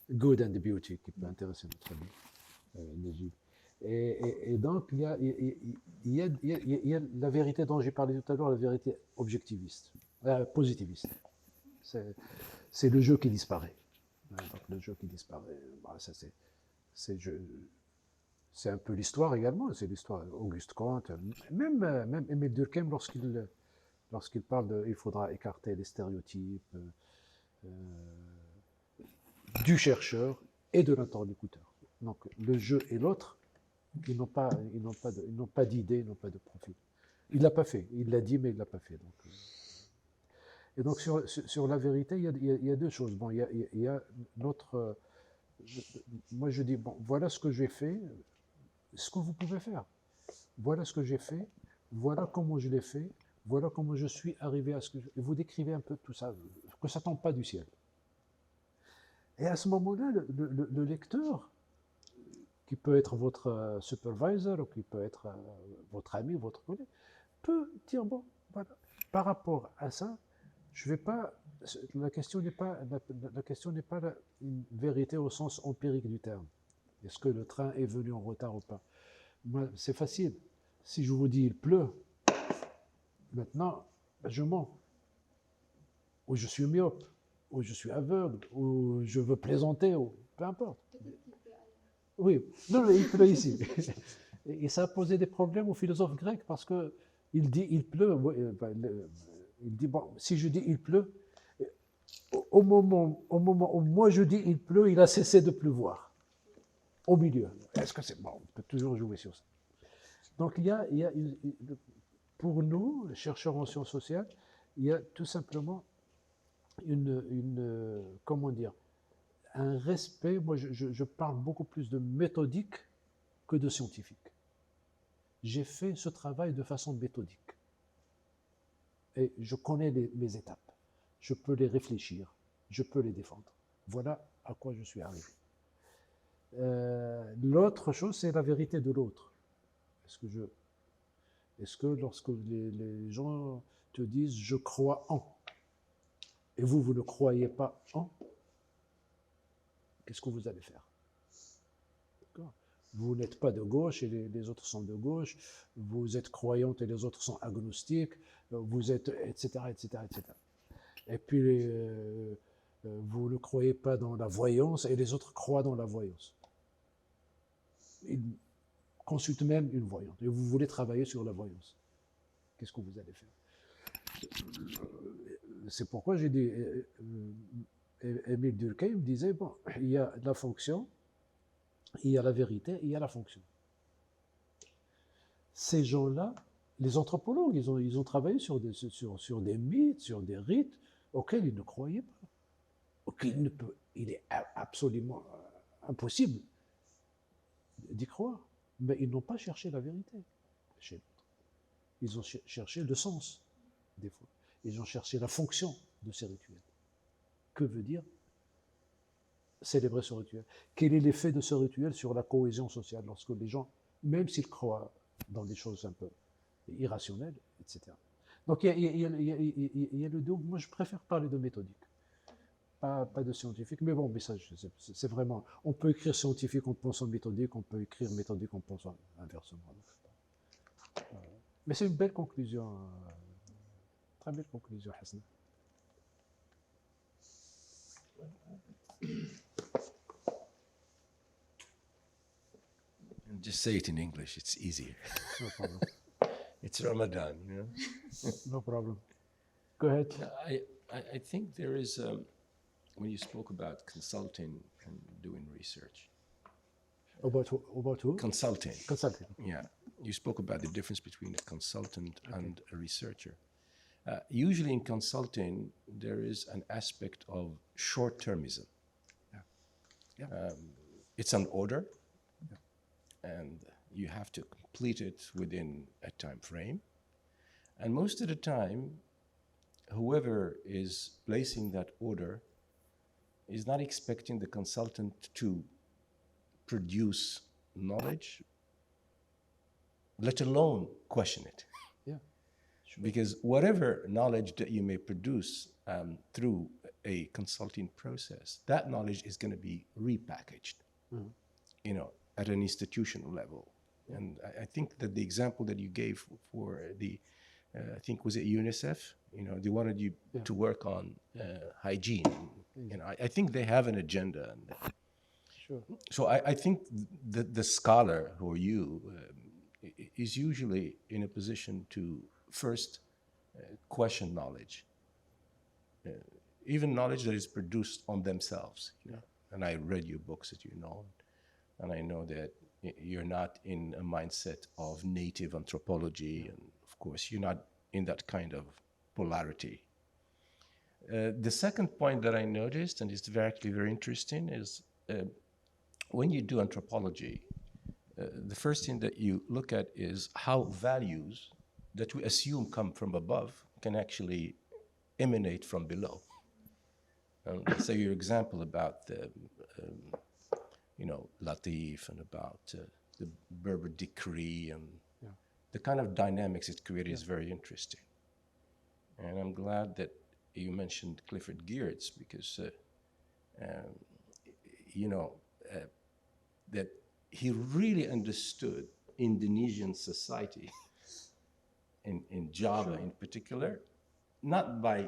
Good and Beauty, qui peut intéresser notre ami Najib. Et donc, il y a la vérité dont j'ai parlé tout à l'heure, la vérité objectiviste, positiviste. C'est le jeu qui disparaît. Donc, le jeu qui disparaît, bah, ça c'est un peu l'histoire également, c'est l'histoire Auguste Comte, même Émile Durkheim lorsqu'il parle il faudra écarter les stéréotypes, du chercheur et de l'interlocuteur. Donc le je et l'autre, ils n'ont pas d'idée, ils n'ont pas de profil. Il ne l'a pas fait, il l'a dit, mais il ne l'a pas fait. Donc, et donc sur la vérité, il y a deux choses. Bon, il y a notre... moi je dis, bon, voilà ce que j'ai fait, ce que vous pouvez faire. Voilà ce que j'ai fait, voilà comment je l'ai fait, voilà comment je suis arrivé à ce que... Et vous décrivez un peu tout ça, que ça ne tombe pas du ciel. Et à ce moment-là, le lecteur, qui peut être votre supervisor, ou qui peut être votre ami, votre collègue, peut dire, bon, voilà, par rapport à ça, je vais pas... La question n'est pas une vérité au sens empirique du terme. Est-ce que le train est venu en retard ou pas? Moi, c'est facile. Si je vous dis il pleut, maintenant, je mens. Ou je suis myope, ou je suis aveugle, ou je veux plaisanter, ou peu importe. Oui, non, mais il pleut ici. Et ça a posé des problèmes aux philosophes grecs parce que il dit il pleut. Il dit bon, si je dis il pleut, au moment où moi je dis il pleut, il a cessé de pleuvoir. Au milieu. Est-ce que c'est bon? On peut toujours jouer sur ça. Donc il y a pour nous, les chercheurs en sciences sociales, il y a tout simplement comment dire, un respect. Moi, je parle beaucoup plus de méthodique que de scientifique. J'ai fait ce travail de façon méthodique. Et je connais mes étapes. Je peux les réfléchir. Je peux les défendre. Voilà à quoi je suis arrivé. L'autre chose, c'est la vérité de l'autre. Est-ce que lorsque les gens te disent « je crois en », et vous ne croyez pas en, qu'est-ce que vous allez faire? Vous n'êtes pas de gauche et les autres sont de gauche, vous êtes croyante et les autres sont agnostiques, vous êtes, etc., etc., etc. Et puis, vous ne croyez pas dans la voyance et les autres croient dans la voyance. Ils consultent même une voyante et vous voulez travailler sur la voyance. Qu'est-ce que vous allez faire? C'est pourquoi j'ai dit, Émile Durkheim disait, bon, il y a la fonction, il y a la vérité, il y a la fonction. Ces gens-là, les anthropologues, ils ont travaillé sur des mythes, sur des rites auxquels ils ne croyaient pas. Il est absolument impossible d'y croire. Mais ils n'ont pas cherché la vérité chez l'autre. Ils ont cherché le sens, des fois. Ils ont cherché la fonction de ces rituels. Que veut dire célébrer ce rituel? Quel est l'effet de ce rituel sur la cohésion sociale lorsque les gens, même s'ils croient dans des choses un peu irrationnelles, etc. Donc il y a le deux. Moi, je préfère parler de méthodique, pas de scientifique. Mais bon, mais ça, c'est vraiment... On peut écrire scientifique en pensant méthodique, on peut écrire méthodique en pensant inversement. Mais c'est une belle conclusion. Très belle conclusion, Hassan. Just say it in English, it's easier. No problem. It's Ramadan, you know? No problem. Go ahead. I think there is, when you spoke about consulting and doing research. About who? Consulting. Consulting. Yeah. You spoke about the difference between a consultant and a researcher. Usually in consulting, there is an aspect of short-termism. Yeah. It's an order, and you have to complete it within a time frame. And most of the time, whoever is placing that order is not expecting the consultant to produce knowledge, let alone question it. Yeah. Sure. Because whatever knowledge that you may produce through a consulting process, that knowledge is going to be repackaged, you know, at an institutional level. Yeah. And I think that the example that you gave for the, I think was it UNICEF, you know, they wanted you to work on hygiene. You know, I think they have an agenda. Sure. So I think the scholar, who are you, is usually in a position to first question knowledge, even knowledge that is produced on themselves. You know? And I read your books that you know, and I know that you're not in a mindset of native anthropology, and of course, you're not in that kind of polarity. The second point that I noticed, and it's actually very interesting, is when you do anthropology, the first thing that you look at is how values that we assume come from above can actually emanate from below. So your example about the, Latif and about the Berber decree and the kind of dynamics it created is very interesting. And I'm glad that you mentioned Clifford Geertz because, that he really understood Indonesian society, in Java in particular, not by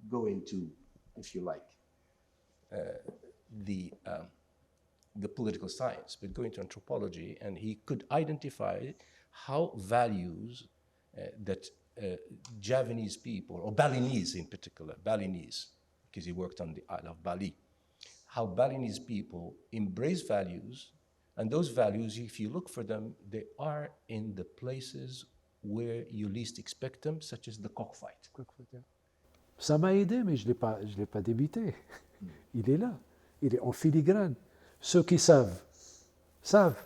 going to, if you like, the political science, but going to anthropology, and he could identify how values that Javanese people, or Balinese in particular, Balinese, because he worked on the Isle of Bali, how Balinese people embrace values, and those values, if you look for them, they are in the places where you least expect them, such as the cockfight. Ça m'a aidé, mais je ne l'ai pas débité. Il est là, il est en filigrane. Ceux qui savent, savent.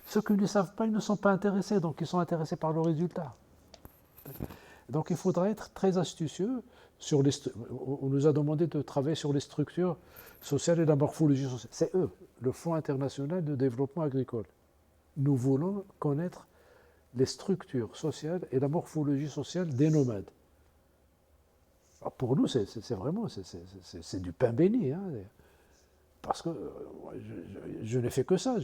Ceux qui ne savent pas, ils ne sont pas intéressés, donc ils sont intéressés par le résultat. Donc il faudra être très astucieux. On nous a demandé de travailler sur les structures sociales et la morphologie sociale. C'est eux, le Fonds international de développement agricole. Nous voulons connaître les structures sociales et la morphologie sociale des nomades. Alors pour nous, c'est vraiment c'est du pain béni, hein, parce que je n'ai fait que ça,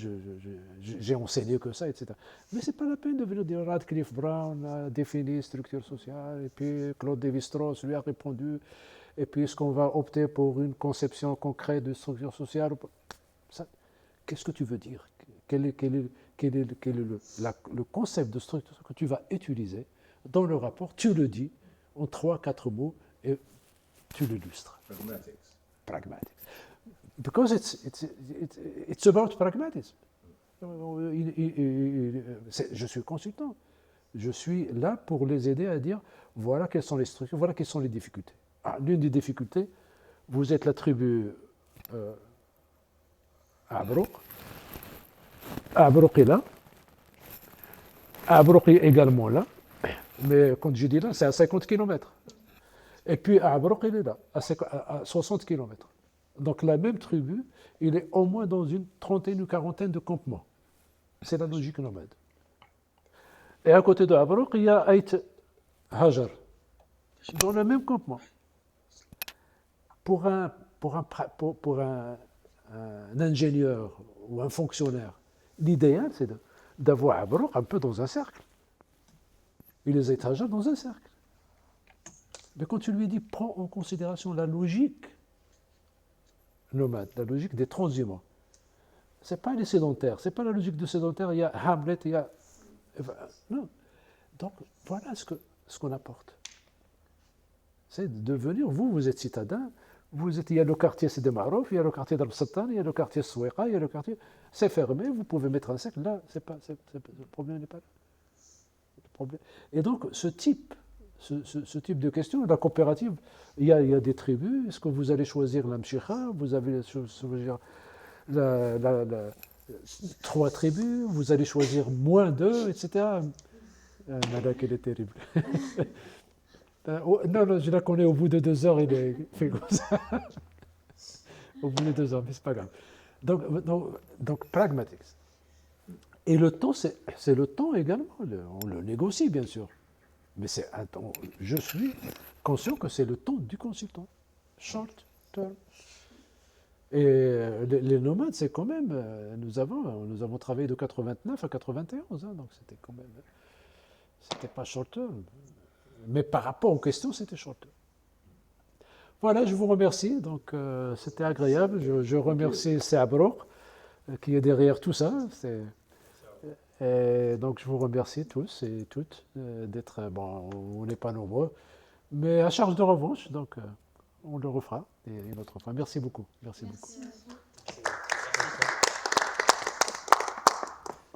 j'ai enseigné que ça, etc. Mais ce n'est pas la peine de venir dire Radcliffe Brown a défini structure sociale, et puis Claude Lévi-Strauss lui a répondu, et puis est-ce qu'on va opter pour une conception concrète de structure sociale? Qu'est-ce que tu veux dire? Quel est le concept de structure que tu vas utiliser dans le rapport? Tu le dis en 3-4 mots et tu l'illustres. Pragmatic. Because it's about pragmatism. Je suis consultant. Je suis là pour les aider à dire voilà quelles sont les structures, voilà quelles sont les difficultés. L'une des difficultés, vous êtes la tribu Abroq. Abroq est là. Abroq est également là. Mais quand je dis là, c'est à 50 km. Et puis Abroq, il est là, à 60 km. Donc la même tribu, il est au moins dans une trentaine ou quarantaine de campements. C'est la logique nomade. Et à côté de Abroq, il y a Ait Hajar, dans le même campement. Pour un ingénieur ou un fonctionnaire, l'idéal, c'est d'avoir Abroq un peu dans un cercle. Et les Ait Hajar dans un cercle. Mais quand tu lui dis, prends en considération la logique nomade, la logique des transhumants. Ce n'est pas les sédentaires, ce n'est pas la logique de sédentaire, il y a Hamlet, il y a... Non. Donc voilà ce qu'on apporte. C'est de devenir, vous êtes citadin, il y a le quartier Sidi Marouf, il y a le quartier d'Al-Sattan, il y a le quartier Souéqa, il y a le quartier... C'est fermé, vous pouvez mettre un cercle, là, le problème n'est pas là. Le problème. Et donc ce type de question, la coopérative, il y a des tribus, est-ce que vous allez choisir la Mchicha, vous allez choisir 3 tribus, vous allez choisir moins 2, etc. Malak, elle est terrible. Non, je la connais, au bout de 2 heures, il est fait comme ça. Au bout de 2 heures, mais c'est pas grave. Donc pragmatique. Et le temps, c'est le temps également, on le négocie bien sûr. Mais c'est un temps, je suis conscient que c'est le temps du consultant. Short term. Et les nomades, c'est quand même, nous avons travaillé de 89 à 91, hein, donc c'était quand même, c'était pas short term. Mais par rapport aux questions, c'était short term. Voilà, je vous remercie, donc c'était agréable. Je remercie Abroq qui est derrière tout ça. Et donc je vous remercie tous et toutes d'être, bon, on n'est pas nombreux, mais à charge de revanche, donc on le refera et une autre fois. Merci beaucoup. Merci beaucoup.